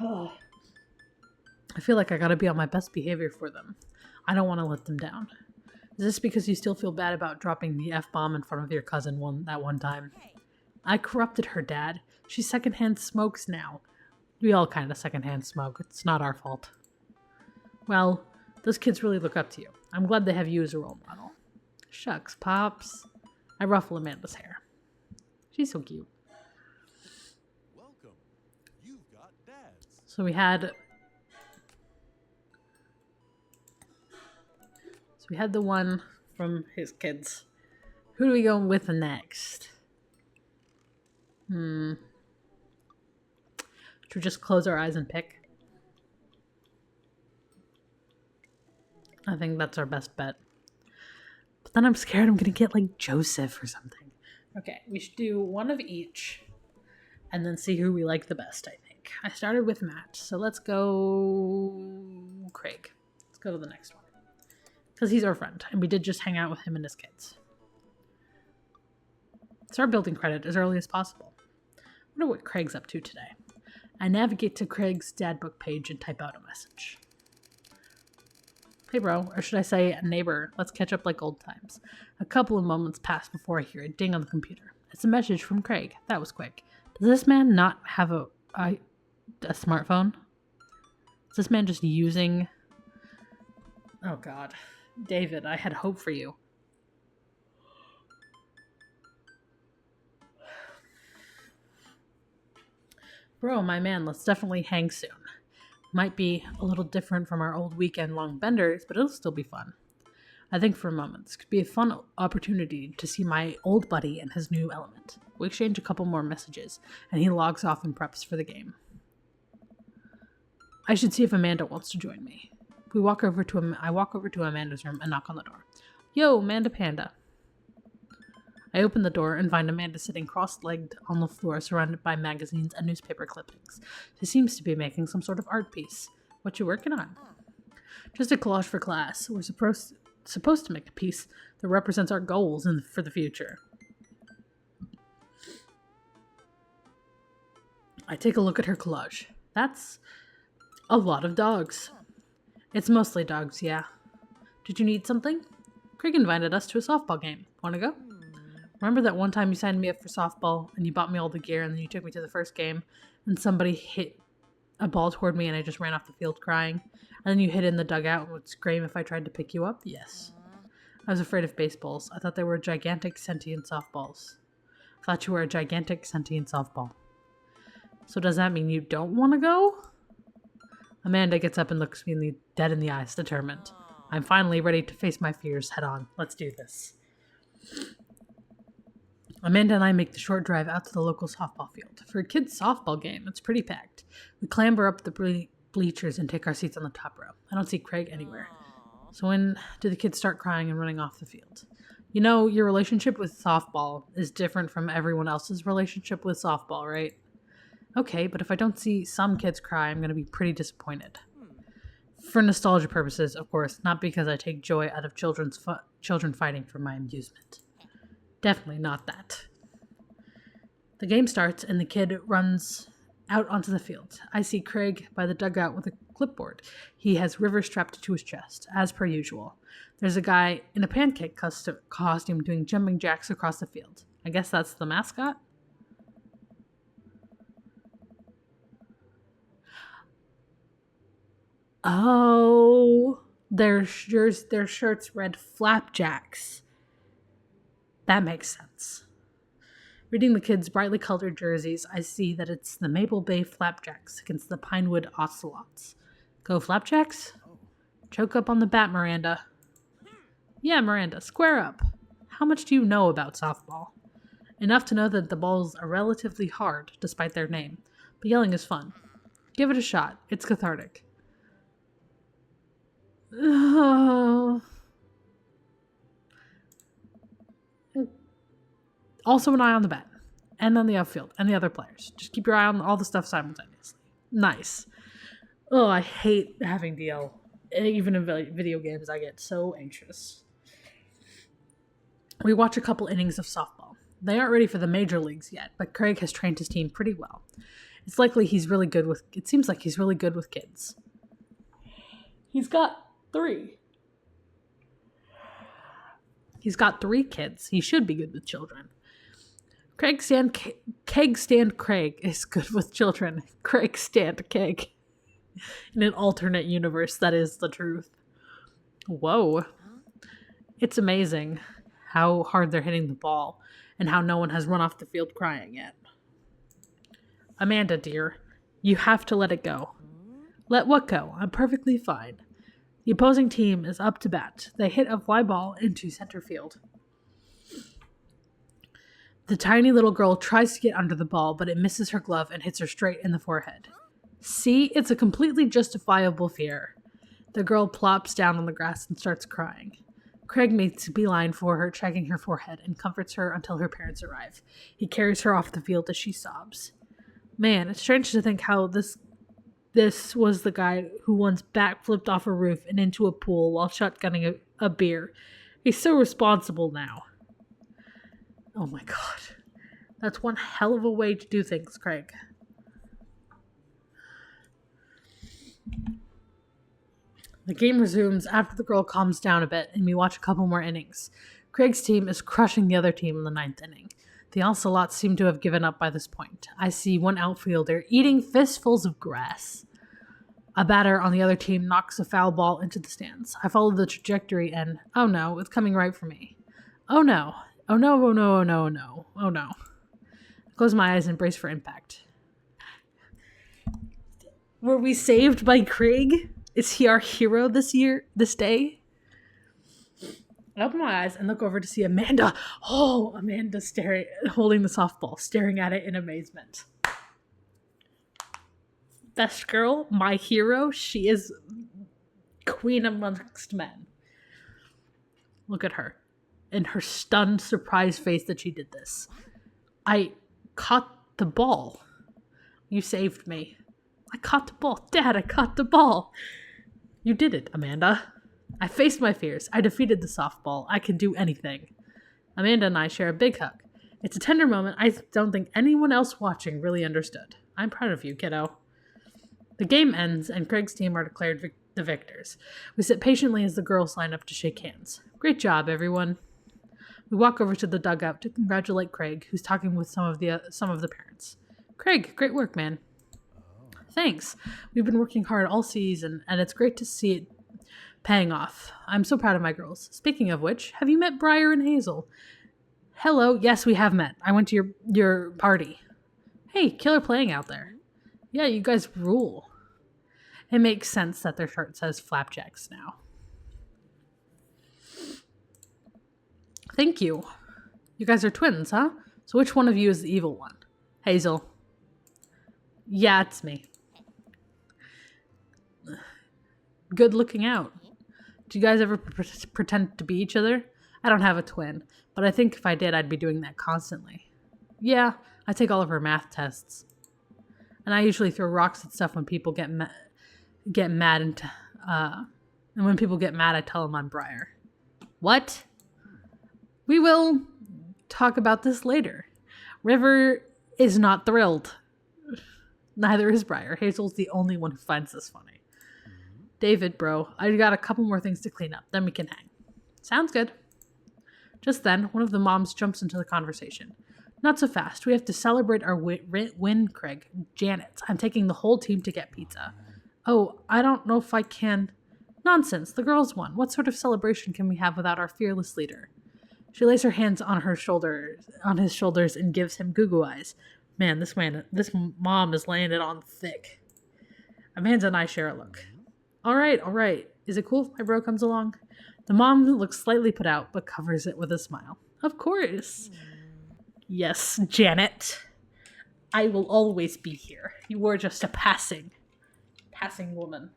I feel like I gotta be on my best behavior for them. I don't want to let them down. Is this because you still feel bad about dropping the F-bomb in front of your cousin that one time? I corrupted her, Dad. She secondhand smokes now. We all kind of secondhand smoke. It's not our fault. Well, those kids really look up to you. I'm glad they have you as a role model. Shucks, Pops. I ruffle Amanda's hair. She's so cute. Welcome. You've got dads. So we had the one from his kids. Who do we go with next? Should we just close our eyes and pick? I think that's our best bet. But then I'm scared I'm gonna get like Joseph or something. Okay, we should do one of each and then see who we like the best, I think. I started with Matt, so let's go Craig. Let's go to the next one. Because he's our friend, and we did just hang out with him and his kids. Start building credit as early as possible. I wonder what Craig's up to today. I navigate to Craig's dad book page and type out a message. Hey bro, or should I say neighbor, let's catch up like old times. A couple of moments pass before I hear a ding on the computer. It's a message from Craig. That was quick. Does this man not have a smartphone? Is this man just using Oh, God. David, I had hope for you. Bro, my man, let's definitely hang soon. Might be a little different from our old weekend-long benders, but it'll still be fun. I think for a moment, this could be a fun opportunity to see my old buddy in his new element. We exchange a couple more messages, and he logs off and preps for the game. I should see if Amanda wants to join me. I walk over to Amanda's room and knock on the door. Yo, Amanda Panda. I open the door and find Amanda sitting cross-legged on the floor surrounded by magazines and newspaper clippings. She seems to be making some sort of art piece. What you working on? Just a collage for class. We're supposed to make a piece that represents our goals for the future. I take a look at her collage. That's a lot of dogs. It's mostly dogs, yeah. Did you need something? Craig invited us to a softball game. Wanna go? Remember that one time you signed me up for softball and you bought me all the gear and then you took me to the first game and somebody hit a ball toward me and I just ran off the field crying? And then you hid in the dugout and would scream if I tried to pick you up? Yes. I was afraid of baseballs. I thought they were gigantic sentient softballs. I thought you were a gigantic sentient softball. So does that mean you don't want to go? Amanda gets up and looks me dead in the eyes, determined. I'm finally ready to face my fears head on. Let's do this. Amanda and I make the short drive out to the local softball field. For a kid's softball game, it's pretty packed. We clamber up the bleachers and take our seats on the top row. I don't see Craig anywhere. So when do the kids start crying and running off the field? You know, your relationship with softball is different from everyone else's relationship with softball, right? Okay, but if I don't see some kids cry, I'm going to be pretty disappointed. For nostalgia purposes, of course, not because I take joy out of children fighting for my amusement. Definitely not that. The game starts and the kid runs out onto the field. I see Craig by the dugout with a clipboard. He has River strapped to his chest, as per usual. There's a guy in a pancake costume doing jumping jacks across the field. I guess that's the mascot? Oh, their shirts read Flapjacks. That makes sense. Reading the kids' brightly colored jerseys, I see that it's the Maple Bay Flapjacks against the Pinewood Ocelots. Go Flapjacks? Choke up on the bat, Miranda. Yeah, Miranda, square up. How much do you know about softball? Enough to know that the balls are relatively hard, despite their name. But yelling is fun. Give it a shot. It's cathartic. Also an eye on the bat, and on the outfield, and the other players. Just keep your eye on all the stuff simultaneously. Nice. Oh, I hate having to yell. Even in video games, I get so anxious. We watch a couple innings of softball. They aren't ready for the major leagues yet, but Craig has trained his team pretty well. It seems like he's really good with kids. He's got 3. He's got 3 kids. He should be good with children. Craig Stand Craig is good with children. Craig Stand Keg. In an alternate universe, that is the truth. Whoa. It's amazing how hard they're hitting the ball and how no one has run off the field crying yet. Amanda, dear, you have to let it go. Let what go? I'm perfectly fine. The opposing team is up to bat. They hit a fly ball into center field. The tiny little girl tries to get under the ball, but it misses her glove and hits her straight in the forehead. See, it's a completely justifiable fear. The girl plops down on the grass and starts crying. Craig makes a beeline for her, checking her forehead, and comforts her until her parents arrive. He carries her off the field as she sobs. Man, it's strange to think how this was the guy who once backflipped off a roof and into a pool while shotgunning a beer. He's so responsible now. Oh my god. That's one hell of a way to do things, Craig. The game resumes after the girl calms down a bit and we watch a couple more innings. Craig's team is crushing the other team in the 9th inning. The Ocelots seem to have given up by this point. I see one outfielder eating fistfuls of grass. A batter on the other team knocks a foul ball into the stands. I follow the trajectory and, oh no, it's coming right for me. Oh no. Oh no, oh no, oh no, oh no, oh no. I close my eyes and brace for impact. Were we saved by Craig? Is he our hero this day? I open my eyes and look over to see Amanda. Oh, Amanda holding the softball, staring at it in amazement. Best girl, my hero, she is queen amongst men. Look at her. In her stunned, surprised face that she did this. I caught the ball. You saved me. I caught the ball. Dad, I caught the ball. You did it, Amanda. I faced my fears. I defeated the softball. I can do anything. Amanda and I share a big hug. It's a tender moment I don't think anyone else watching really understood. I'm proud of you, kiddo. The game ends and Craig's team are declared the victors. We sit patiently as the girls line up to shake hands. Great job, everyone. We walk over to the dugout to congratulate Craig, who's talking with some of the parents. Craig, great work, man. Thanks. We've been working hard all season, and it's great to see it paying off. I'm so proud of my girls. Speaking of which, have you met Briar and Hazel? Hello. Yes, we have met. I went to your party. Hey, killer playing out there. Yeah, you guys rule. It makes sense that their shirt says Flapjacks now. Thank you. You guys are twins, huh? So which one of you is the evil one? Hazel. Yeah, it's me. Good looking out. Do you guys ever pretend to be each other? I don't have a twin, but I think if I did, I'd be doing that constantly. Yeah, I take all of her math tests. And I usually throw rocks at stuff when people get mad, and when people get mad, I tell them I'm Briar. What? We will talk about this later. River is not thrilled. Neither is Briar. Hazel's the only one who finds this funny. David, bro, I got a couple more things to clean up, then we can hang. Sounds good. Just then, one of the moms jumps into the conversation. Not so fast. We have to celebrate our win, Craig. Janet, I'm taking the whole team to get pizza. Oh, I don't know if I can. Nonsense. The girls won. What sort of celebration can we have without our fearless leader? She lays her hands on his shoulders, and gives him goo eyes. Man, this mom is laying it on thick. Amanda and I share a look. All right. Is it cool if my bro comes along? The mom looks slightly put out, but covers it with a smile. Of course. Yes, Janet. I will always be here. You were just a passing woman.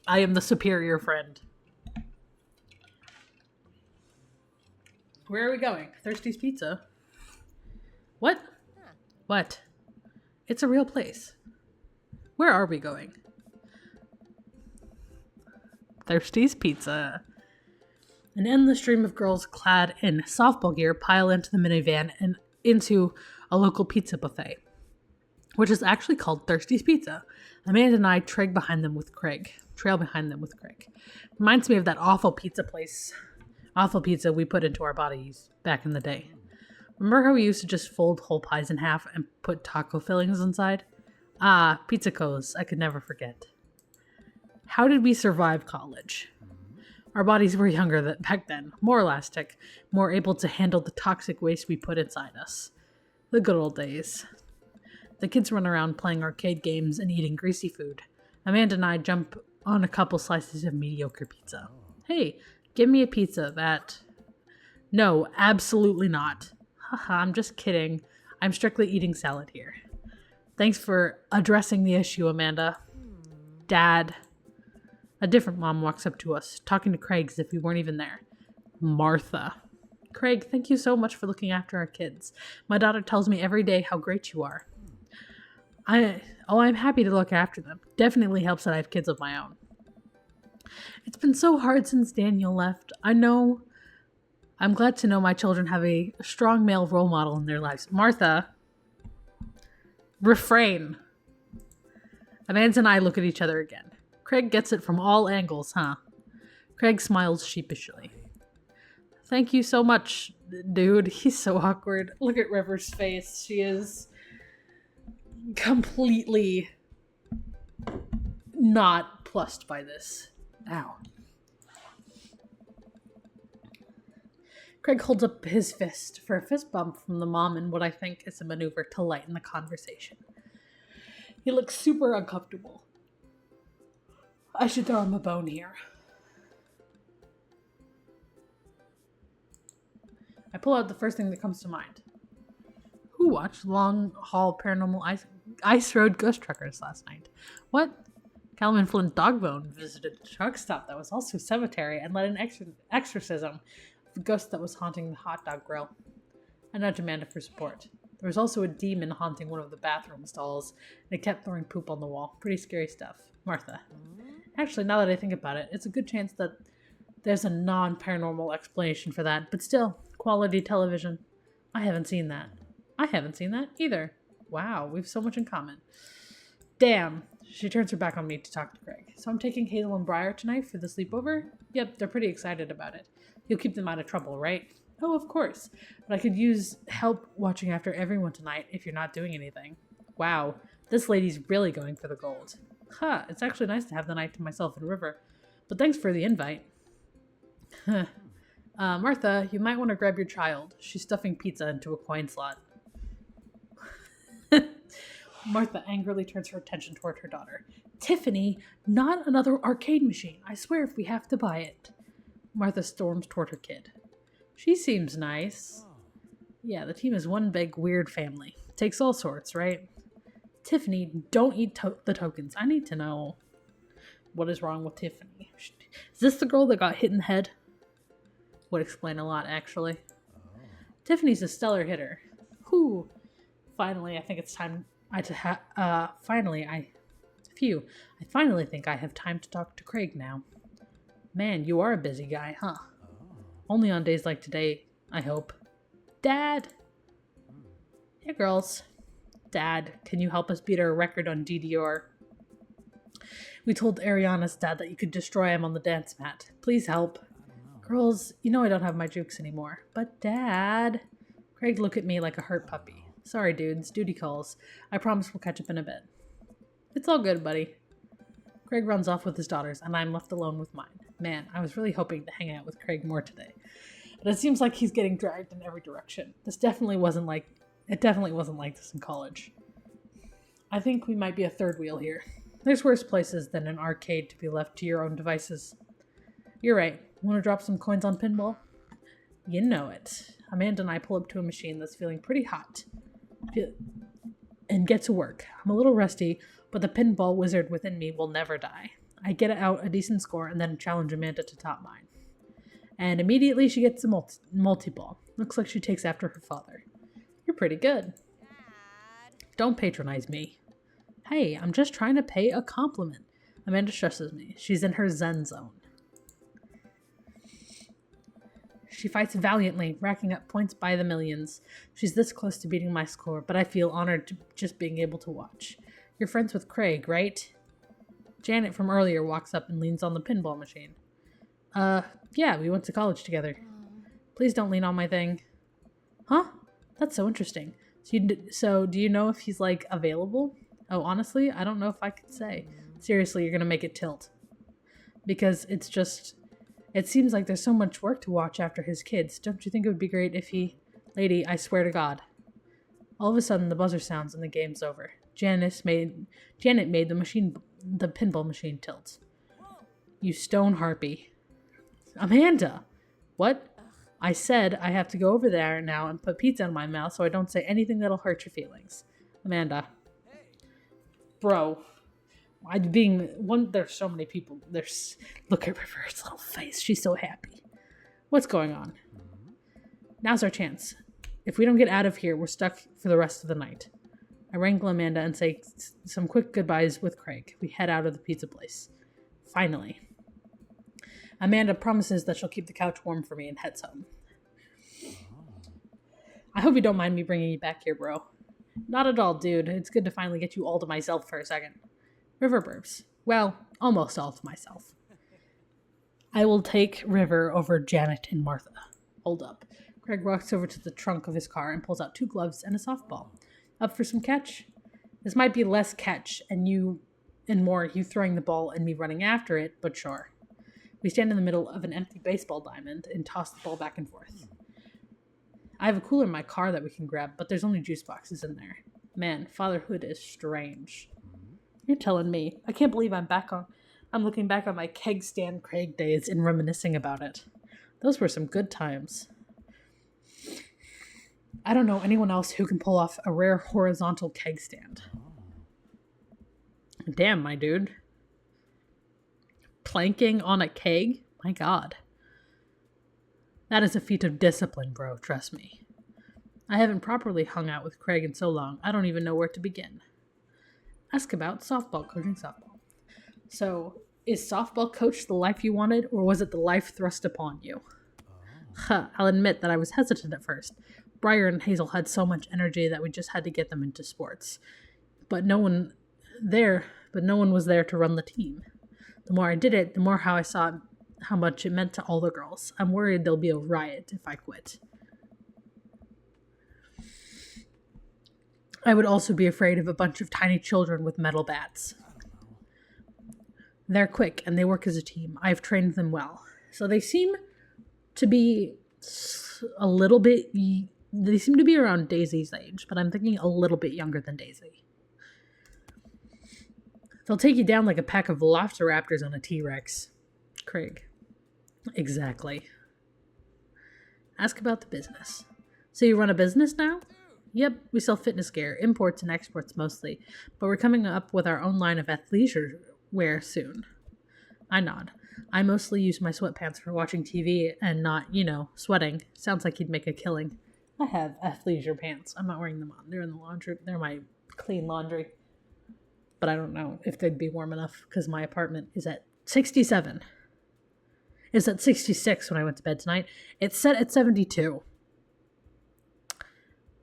I am the superior friend. Where are we going? Thirsty's Pizza. What? What? It's a real place. Where are we going? Thirsty's Pizza. An endless stream of girls clad in softball gear pile into the minivan and into a local pizza buffet, which is actually called Thirsty's Pizza. Amanda and I trail behind them with Craig. Reminds me of that awful pizza we put into our bodies back in the day. Remember how we used to just fold whole pies in half and put taco fillings inside? Ah, Pizzacos, I could never forget. How did we survive college? Our bodies were younger back then, more elastic, more able to handle the toxic waste we put inside us. The good old days. The kids run around playing arcade games and eating greasy food. Amanda and I jump on a couple slices of mediocre pizza. Hey, give me a pizza that... No, absolutely not. Haha, I'm just kidding. I'm strictly eating salad here. Thanks for addressing the issue, Amanda. Dad. A different mom walks up to us, talking to Craig as if we weren't even there. Martha. Craig, thank you so much for looking after our kids. My daughter tells me every day how great you are. I'm happy to look after them. Definitely helps that I have kids of my own. It's been so hard since Daniel left. I'm glad to know my children have a strong male role model in their lives. Martha. Refrain. Amanda and I look at each other again. Craig gets it from all angles, huh? Craig smiles sheepishly. Thank you so much, dude. He's so awkward. Look at River's face. She is completely not plussed by this. Ow. Craig holds up his fist for a fist bump from the mom in what I think is a maneuver to lighten the conversation. He looks super uncomfortable. I should throw him a bone here. I pull out the first thing that comes to mind. Who watched Long Haul Paranormal Ice Road Ghost Truckers last night? What? Calvin Flint Dogbone visited a truck stop that was also a cemetery and led an exorcism of a ghost that was haunting the hot dog grill. I nudged Amanda for support. There was also a demon haunting one of the bathroom stalls, and it kept throwing poop on the wall. Pretty scary stuff. Martha. Actually, now that I think about it, it's a good chance that there's a non-paranormal explanation for that, but still, quality television. I haven't seen that. I haven't seen that either. Wow, we have so much in common. Damn. She turns her back on me to talk to Craig. So I'm taking Hazel and Briar tonight for the sleepover? Yep, they're pretty excited about it. You'll keep them out of trouble, right? Oh, of course. But I could use help watching after everyone tonight if you're not doing anything. Wow, this lady's really going for the gold. Huh, it's actually nice to have the night to myself and River. But thanks for the invite. Martha, you might want to grab your child. She's stuffing pizza into a coin slot. Martha angrily turns her attention toward her daughter. Tiffany, not another arcade machine. I swear if we have to buy it. Martha storms toward her kid. She seems nice. Yeah, the team is one big weird family. Takes all sorts, right? Tiffany, don't eat the tokens. I need to know what is wrong with Tiffany. Is this the girl that got hit in the head? Would explain a lot, actually. Tiffany's a stellar hitter. Whew. Finally, I think it's time I finally think I have time to talk to Craig now. Man, you are a busy guy, huh? Only on days like today, I hope. Dad! Hey, girls. Dad, can you help us beat our record on DDR? We told Ariana's dad that you could destroy him on the dance mat. Please help. Girls, you know I don't have my jukes anymore. But Dad... Craig looked at me like a hurt puppy. Sorry, dudes. Duty calls. I promise we'll catch up in a bit. It's all good, buddy. Craig runs off with his daughters, and I'm left alone with mine. Man, I was really hoping to hang out with Craig more today. But it seems like he's getting dragged in every direction. It definitely wasn't like this in college. I think we might be a third wheel here. There's worse places than an arcade to be left to your own devices. You're right. Want to drop some coins on pinball? You know it. Amanda and I pull up to a machine that's feeling pretty hot. And get to work. I'm a little rusty, but the pinball wizard within me will never die. I get out a decent score and then challenge Amanda to top mine. And immediately she gets a multi-ball. Looks like she takes after her father. You're pretty good. Dad. Don't patronize me. Hey, I'm just trying to pay a compliment. Amanda stresses me. She's in her zen zone. She fights valiantly, racking up points by the millions. She's this close to beating my score, but I feel honored to just being able to watch. You're friends with Craig, right? Janet from earlier walks up and leans on the pinball machine. Yeah, we went to college together. Please don't lean on my thing. Huh? That's so interesting. So do you know if he's, like, available? Oh, honestly, I don't know if I could say. Seriously, you're gonna make it tilt. Because it's just... It seems like there's so much work to watch after his kids. Don't you think it would be great if he... Lady, I swear to God. All of a sudden, the buzzer sounds and the game's over. Janet made the pinball machine tilt. You stone harpy. Amanda! What? I said I have to go over there now and put pizza in my mouth so I don't say anything that'll hurt your feelings. Amanda. Bro. There's so many people. Look at River's little face. She's so happy. What's going on? Now's our chance. If we don't get out of here, we're stuck for the rest of the night. I wrangle Amanda and say some quick goodbyes with Craig. We head out of the pizza place. Finally. Amanda promises that she'll keep the couch warm for me and heads home. I hope you don't mind me bringing you back here, bro. Not at all, dude. It's good to finally get you all to myself for a second. River burps. Well, almost all to myself. I will take River over Janet and Martha. Hold up. Craig walks over to the trunk of his car and pulls out 2 gloves and a softball. Up for some catch? This might be less catch, and and more you throwing the ball and me running after it, but sure. We stand in the middle of an empty baseball diamond and toss the ball back and forth. I have a cooler in my car that we can grab, but there's only juice boxes in there. Man, fatherhood is strange. You're telling me. I can't believe I'm looking back on my keg stand Craig days and reminiscing about it. Those were some good times. I don't know anyone else who can pull off a rare horizontal keg stand. Damn, my dude. Planking on a keg? My God. That is a feat of discipline, bro, trust me. I haven't properly hung out with Craig in so long, I don't even know where to begin. Ask about softball, coaching softball. So, is softball coach the life you wanted, or was it the life thrust upon you? I'll admit that I was hesitant at first. Briar and Hazel had so much energy that we just had to get them into sports. But no one was there to run the team. The more I did it, the more I saw how much it meant to all the girls. I'm worried there'll be a riot if I quit. I would also be afraid of a bunch of tiny children with metal bats. They're quick and they work as a team. I've trained them well. So they seem to be they seem to be around Daisy's age, but I'm thinking a little bit younger than Daisy. They'll take you down like a pack of velociraptors on a T-Rex. Craig. Exactly. Ask about the business. So you run a business now? Yep, we sell fitness gear, imports and exports mostly, but we're coming up with our own line of athleisure wear soon. I nod. I mostly use my sweatpants for watching TV and not, sweating. Sounds like you'd make a killing. I have athleisure pants. I'm not wearing them on. They're in the laundry. They're my clean laundry. But I don't know if they'd be warm enough because my apartment is at 67. It's at 66 when I went to bed tonight. It's set at 72.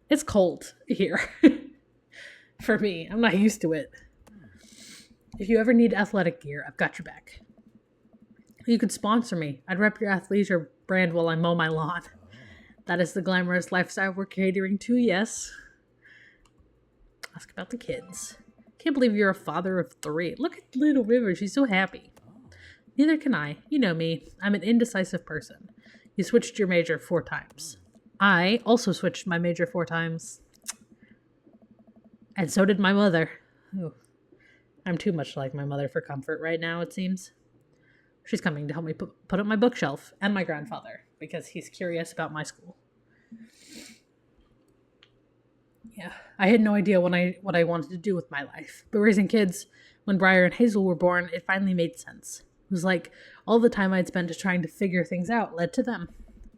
It's cold here. For me. I'm not used to it. If you ever need athletic gear, I've got your back. You could sponsor me. I'd rep your athleisure brand while I mow my lawn. That is the glamorous lifestyle we're catering to, yes. Ask about the kids. Can't believe you're a father of 3. Look at little River. She's so happy. Neither can I. You know me. I'm an indecisive person. You switched your major 4 times. I also switched my major 4 times. And so did my mother. Ooh. I'm too much like my mother for comfort right now, it seems. She's coming to help me put up my bookshelf, and my grandfather, because he's curious about my school. Yeah, I had no idea what I wanted to do with my life. But raising kids, when Briar and Hazel were born, it finally made sense. It was like all the time I'd spent trying to figure things out led to them.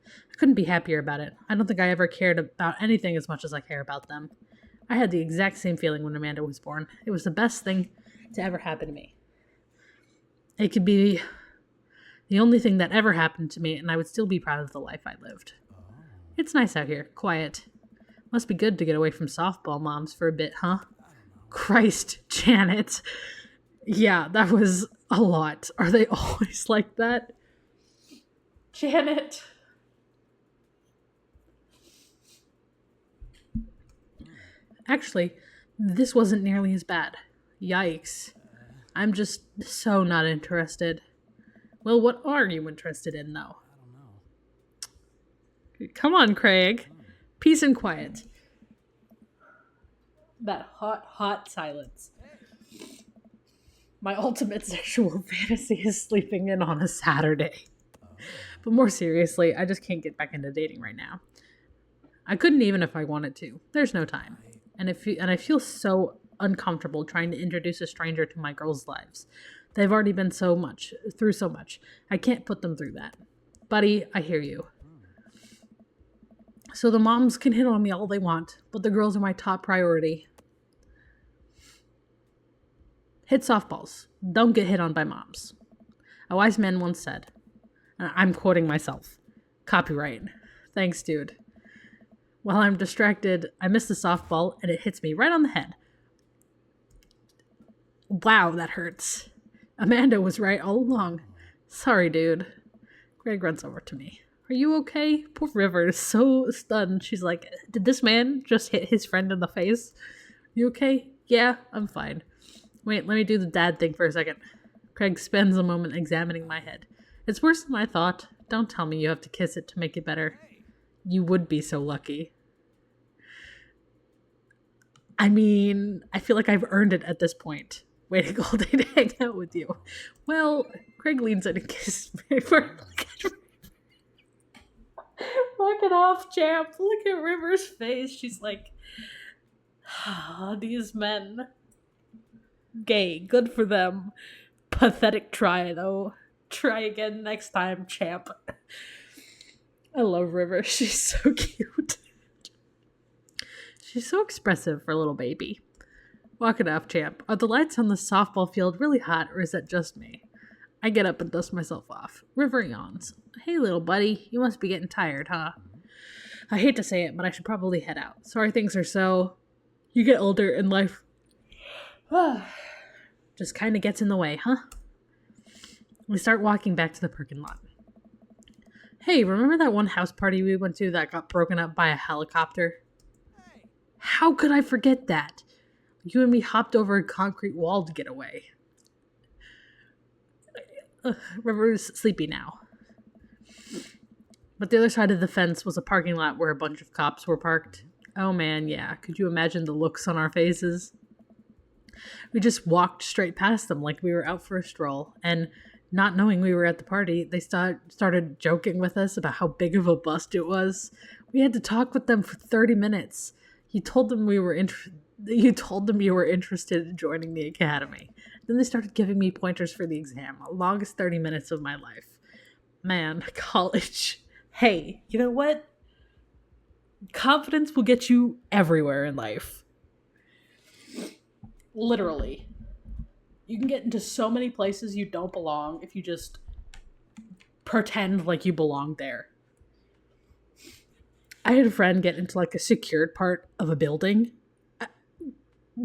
I couldn't be happier about it. I don't think I ever cared about anything as much as I care about them. I had the exact same feeling when Amanda was born. It was the best thing to ever happen to me. It could be the only thing that ever happened to me, and I would still be proud of the life I lived. It's nice out here, quiet. Must be good to get away from softball moms for a bit, huh? Christ, Janet. Yeah, that was a lot. Are they always like that? Janet. Actually, this wasn't nearly as bad. Yikes. I'm just so not interested. Well, what are you interested in, though? Come on, Craig. Peace and quiet. That hot silence. My ultimate sexual fantasy is sleeping in on a Saturday. But more seriously, I just can't get back into dating right now. I couldn't even if I wanted to. There's no time. And I feel so uncomfortable trying to introduce a stranger to my girls' lives. They've already been through so much. I can't put them through that. Buddy, I hear you. So the moms can hit on me all they want, but the girls are my top priority. Hit softballs. Don't get hit on by moms. A wise man once said, and I'm quoting myself, copyright. Thanks, dude. While I'm distracted, I miss the softball and it hits me right on the head. Wow, that hurts. Amanda was right all along. Sorry, dude. Greg runs over to me. Are you okay? Poor River is so stunned. She's like, did this man just hit his friend in the face? You okay? Yeah, I'm fine. Wait, let me do the dad thing for a second. Craig spends a moment examining my head. It's worse than I thought. Don't tell me you have to kiss it to make it better. You would be so lucky. I mean, I feel like I've earned it at this point. Waiting all day to hang out with you. Well, Craig leans in and kisses me for Look it off, champ. Look at River's face. She's like, these men. Gay. Good for them. Pathetic try, though. Try again next time, champ. I love River. She's so cute. She's so expressive for a little baby. Walk it off, champ. Are the lights on the softball field really hot, or is that just me? I get up and dust myself off. River yawns. Hey, little buddy. You must be getting tired, huh? I hate to say it, but I should probably head out. Sorry things are so... You get older and life... just kind of gets in the way, huh? We start walking back to the parking lot. Hey, remember that one house party we went to that got broken up by a helicopter? How could I forget that? You and me hopped over a concrete wall to get away. River's sleepy now. But the other side of the fence was a parking lot where a bunch of cops were parked. Oh man, yeah. Could you imagine the looks on our faces? We just walked straight past them like we were out for a stroll. And not knowing we were at the party, they started joking with us about how big of a bust it was. We had to talk with them for 30 minutes. You told them you were interested in joining the academy. Then they started giving me pointers for the exam. Longest 30 minutes of my life. Man, college. Hey, you know what? Confidence will get you everywhere in life. Literally. You can get into so many places you don't belong if you just pretend like you belong there. I had a friend get into like a secured part of a building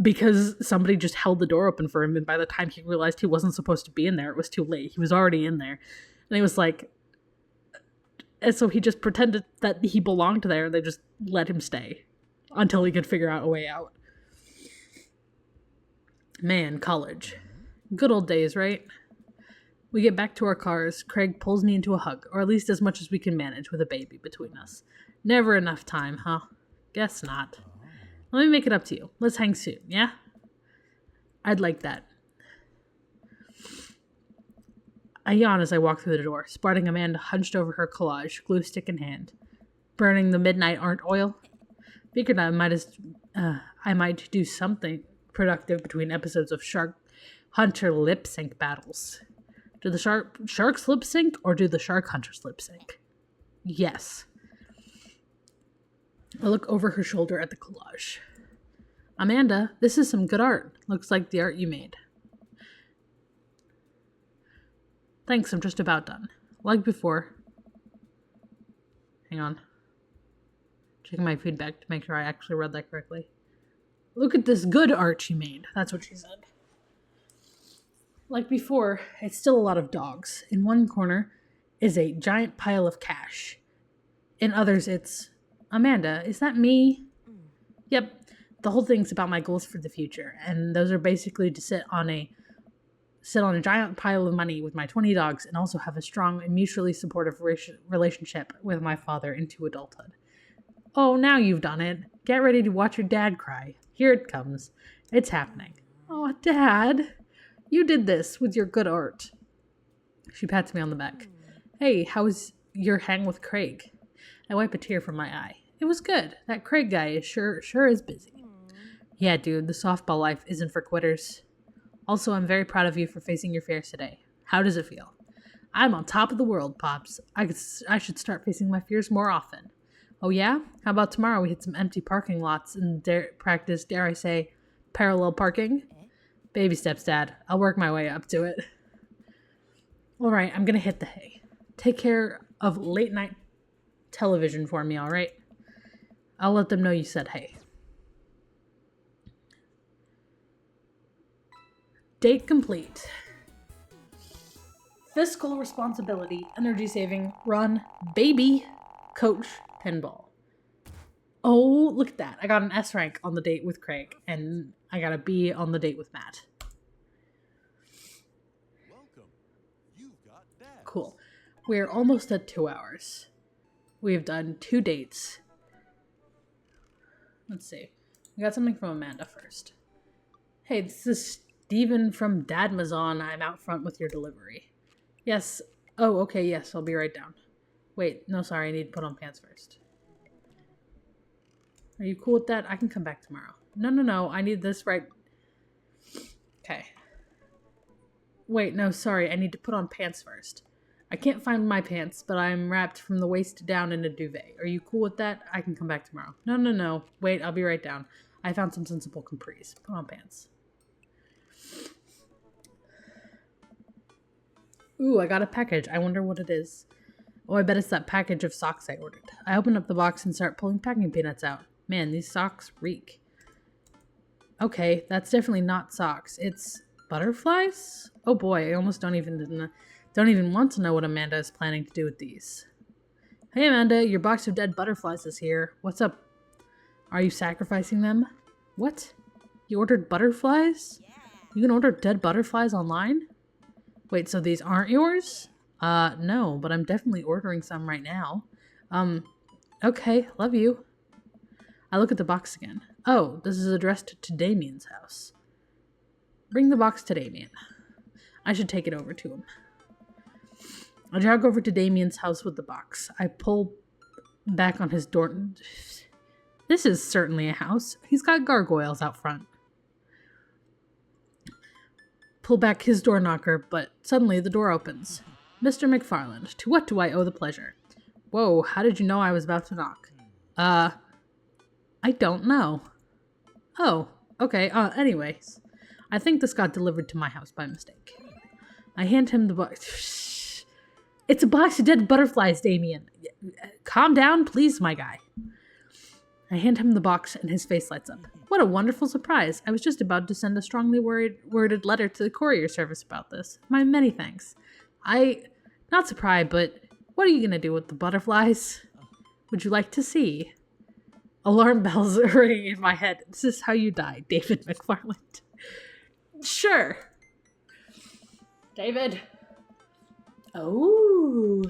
because somebody just held the door open for him, and by the time he realized he wasn't supposed to be in there, it was too late. He was already in there. And he was like, and so he just pretended that he belonged there, and they just let him stay until he could figure out a way out. Man, college. Good old days, right? We get back to our cars. Craig pulls me into a hug, or at least as much as we can manage with a baby between us. Never enough time, huh? Guess not. Let me make it up to you. Let's hang soon, yeah? I'd like that. I yawn as I walk through the door, spotting Amanda hunched over her collage, glue stick in hand. Burning the midnight aren't oil? Figured I might do something productive between episodes of Shark Hunter lip sync battles. Do the sharks lip sync, or do the shark hunters lip sync? Yes. I look over her shoulder at the collage. Amanda, this is some good art. Looks like the art you made. Thanks, I'm just about done. Like before. Hang on. Checking my feedback to make sure I actually read that correctly. Look at this good art she made. That's what she said. Like before, it's still a lot of dogs. In one corner is a giant pile of cash. In others, it's, Amanda, is that me? Yep. The whole thing's about my goals for the future, and those are basically to sit on a giant pile of money with my 20 dogs and also have a strong and mutually supportive relationship with my father into adulthood. Oh, now you've done it. Get ready to watch your dad cry. Here it comes. It's happening. Oh, Dad, you did this with your good art. She pats me on the back. Hey, how was your hang with Craig? I wipe a tear from my eye. It was good. That Craig guy is sure is busy. Yeah, dude, the softball life isn't for quitters. Also, I'm very proud of you for facing your fears today. How does it feel? I'm on top of the world, Pops. I should start facing my fears more often. Oh yeah? How about tomorrow we hit some empty parking lots and practice, dare I say, parallel parking? Baby steps, Dad. I'll work my way up to it. Alright, I'm gonna hit the hay. Take care of late night television for me, alright? I'll let them know you said hey. Date complete. Fiscal responsibility, energy saving, run, baby, coach, pinball. Oh, look at that. I got an S rank on the date with Craig, and I got a B on the date with Matt. cool. We're almost at 2 hours. We've done 2 dates. Let's see. We got something from Amanda first. Hey, this is Steven from Dadmazon. I'm out front with your delivery. Yes. Oh, okay, yes, I'll be right down. Wait, no, sorry, I need to put on pants first. Are you cool with that? I can come back tomorrow. No, I need this right... Okay. Wait, no, sorry, I need to put on pants first. I can't find my pants, but I'm wrapped from the waist down in a duvet. Are you cool with that? I can come back tomorrow. No. Wait, I'll be right down. I found some sensible capris. Put on pants. Ooh, I got a package. I wonder what it is. Oh, I bet it's that package of socks I ordered. I open up the box and start pulling packing peanuts out. Man, these socks reek. Okay, that's definitely not socks. It's butterflies? Oh boy, I almost don't even want to know what Amanda is planning to do with these. Hey Amanda, your box of dead butterflies is here. What's up? Are you sacrificing them? What? You ordered butterflies? You can order dead butterflies online? Wait, so these aren't yours? No, but I'm definitely ordering some right now. Okay, love you. I look at the box again. Oh, this is addressed to Damien's house. Bring the box to Damien. I should take it over to him. I jog over to Damien's house with the box. I pull back on his door. This is certainly a house. He's got gargoyles out front. Pull back his door knocker, but suddenly the door opens. Mr. McFarland, to what do I owe the pleasure? Whoa, how did you know I was about to knock? I don't know. Oh, okay, anyways. I think this got delivered to my house by mistake. I hand him the box. It's a box of dead butterflies, Damien. Calm down, please, my guy. I hand him the box and his face lights up. What a wonderful surprise. I was just about to send a strongly worded letter to the courier service about this. My many thanks. Not surprised, but what are you going to do with the butterflies? Would you like to see? Alarm bells are ringing in my head. This is how you die, David McFarland. Sure. David. Oh.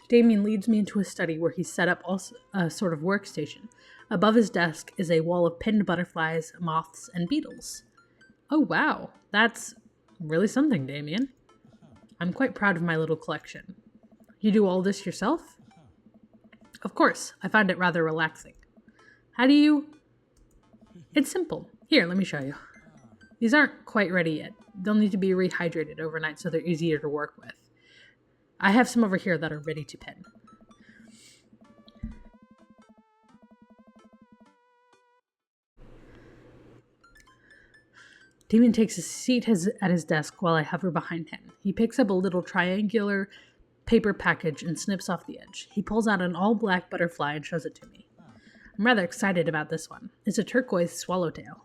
Damien leads me into a study where he's set up a sort of workstation. Above his desk is a wall of pinned butterflies, moths, and beetles. Oh wow, that's really something, Damien. I'm quite proud of my little collection. You do all this yourself? Of course, I find it rather relaxing. How do you... It's simple. Here, let me show you. These aren't quite ready yet. They'll need to be rehydrated overnight so they're easier to work with. I have some over here that are ready to pin. Damien takes a seat at his desk while I hover behind him. He picks up a little triangular paper package and snips off the edge. He pulls out an all-black butterfly and shows it to me. I'm rather excited about this one. It's a turquoise swallowtail.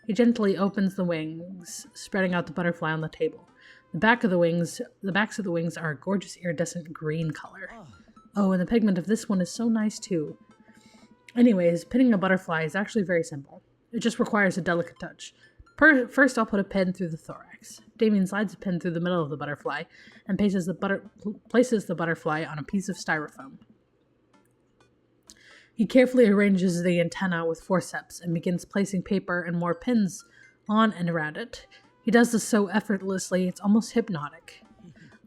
He gently opens the wings, spreading out the butterfly on the table. The backs of the wings are a gorgeous iridescent green color. Oh, and the pigment of this one is so nice too. Anyways, pinning a butterfly is actually very simple. It just requires a delicate touch. First, I'll put a pin through the thorax. Damien slides a pin through the middle of the butterfly and places the butterfly on a piece of styrofoam. He carefully arranges the antenna with forceps and begins placing paper and more pins on and around it. He does this so effortlessly, it's almost hypnotic.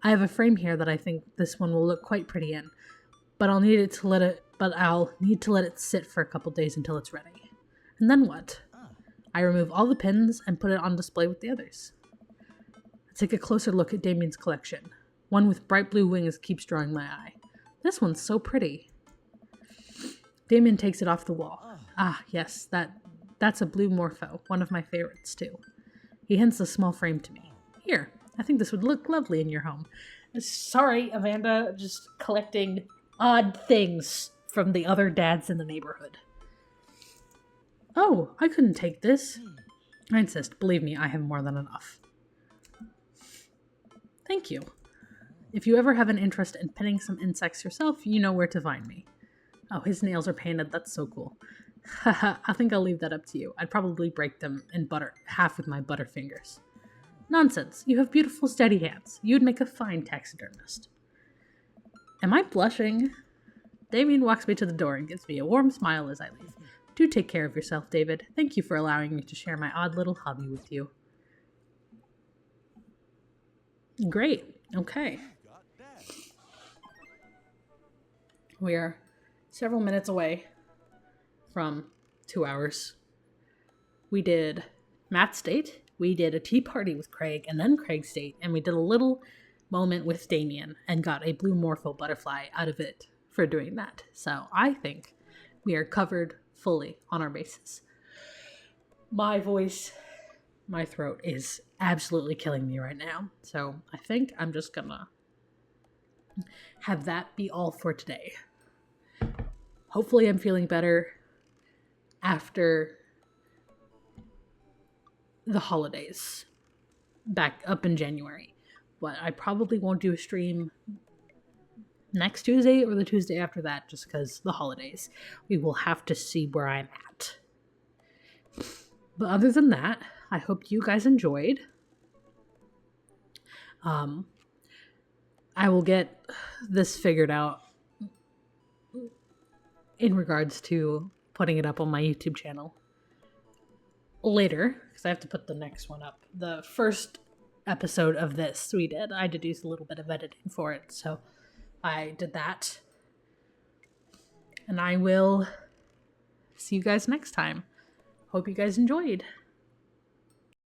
I have a frame here that I think this one will look quite pretty in, but I'll need to let it sit for a couple days until it's ready. And then what? I remove all the pins and put it on display with the others. I take a closer look at Damien's collection. One with bright blue wings keeps drawing my eye. This one's so pretty. Damien takes it off the wall. Ah, yes, that's a blue morpho, one of my favorites too. He hands the small frame to me. Here, I think this would look lovely in your home. Sorry, Amanda, just collecting odd things from the other dads in the neighborhood. Oh, I couldn't take this. I insist. Believe me, I have more than enough. Thank you. If you ever have an interest in pinning some insects yourself, you know where to find me. Oh, his nails are painted. That's so cool. Haha, I think I'll leave that up to you. I'd probably break them in half with my butterfingers. Nonsense. You have beautiful, steady hands. You'd make a fine taxidermist. Am I blushing? Damien walks me to the door and gives me a warm smile as I leave. Do take care of yourself, David. Thank you for allowing me to share my odd little hobby with you. Great. Okay. You've got dads. We are several minutes away from 2 hours. We did Matt's date, we did a tea party with Craig, and then Craig's date, and we did a little moment with Damien and got a blue morpho butterfly out of it for doing that. So I think we are covered fully on our bases. My voice, my throat is absolutely killing me right now. So I think I'm just gonna have that be all for today. Hopefully I'm feeling better after the holidays back up in January. But I probably won't do a stream next Tuesday or the Tuesday after that just because the holidays. We will have to see where I'm at. But other than that, I hope you guys enjoyed. I will get this figured out in regards to putting it up on my YouTube channel later, because I have to put the next one up. The first episode of this I had to do a little bit of editing for it, so I did that. And I will see you guys next time. Hope you guys enjoyed.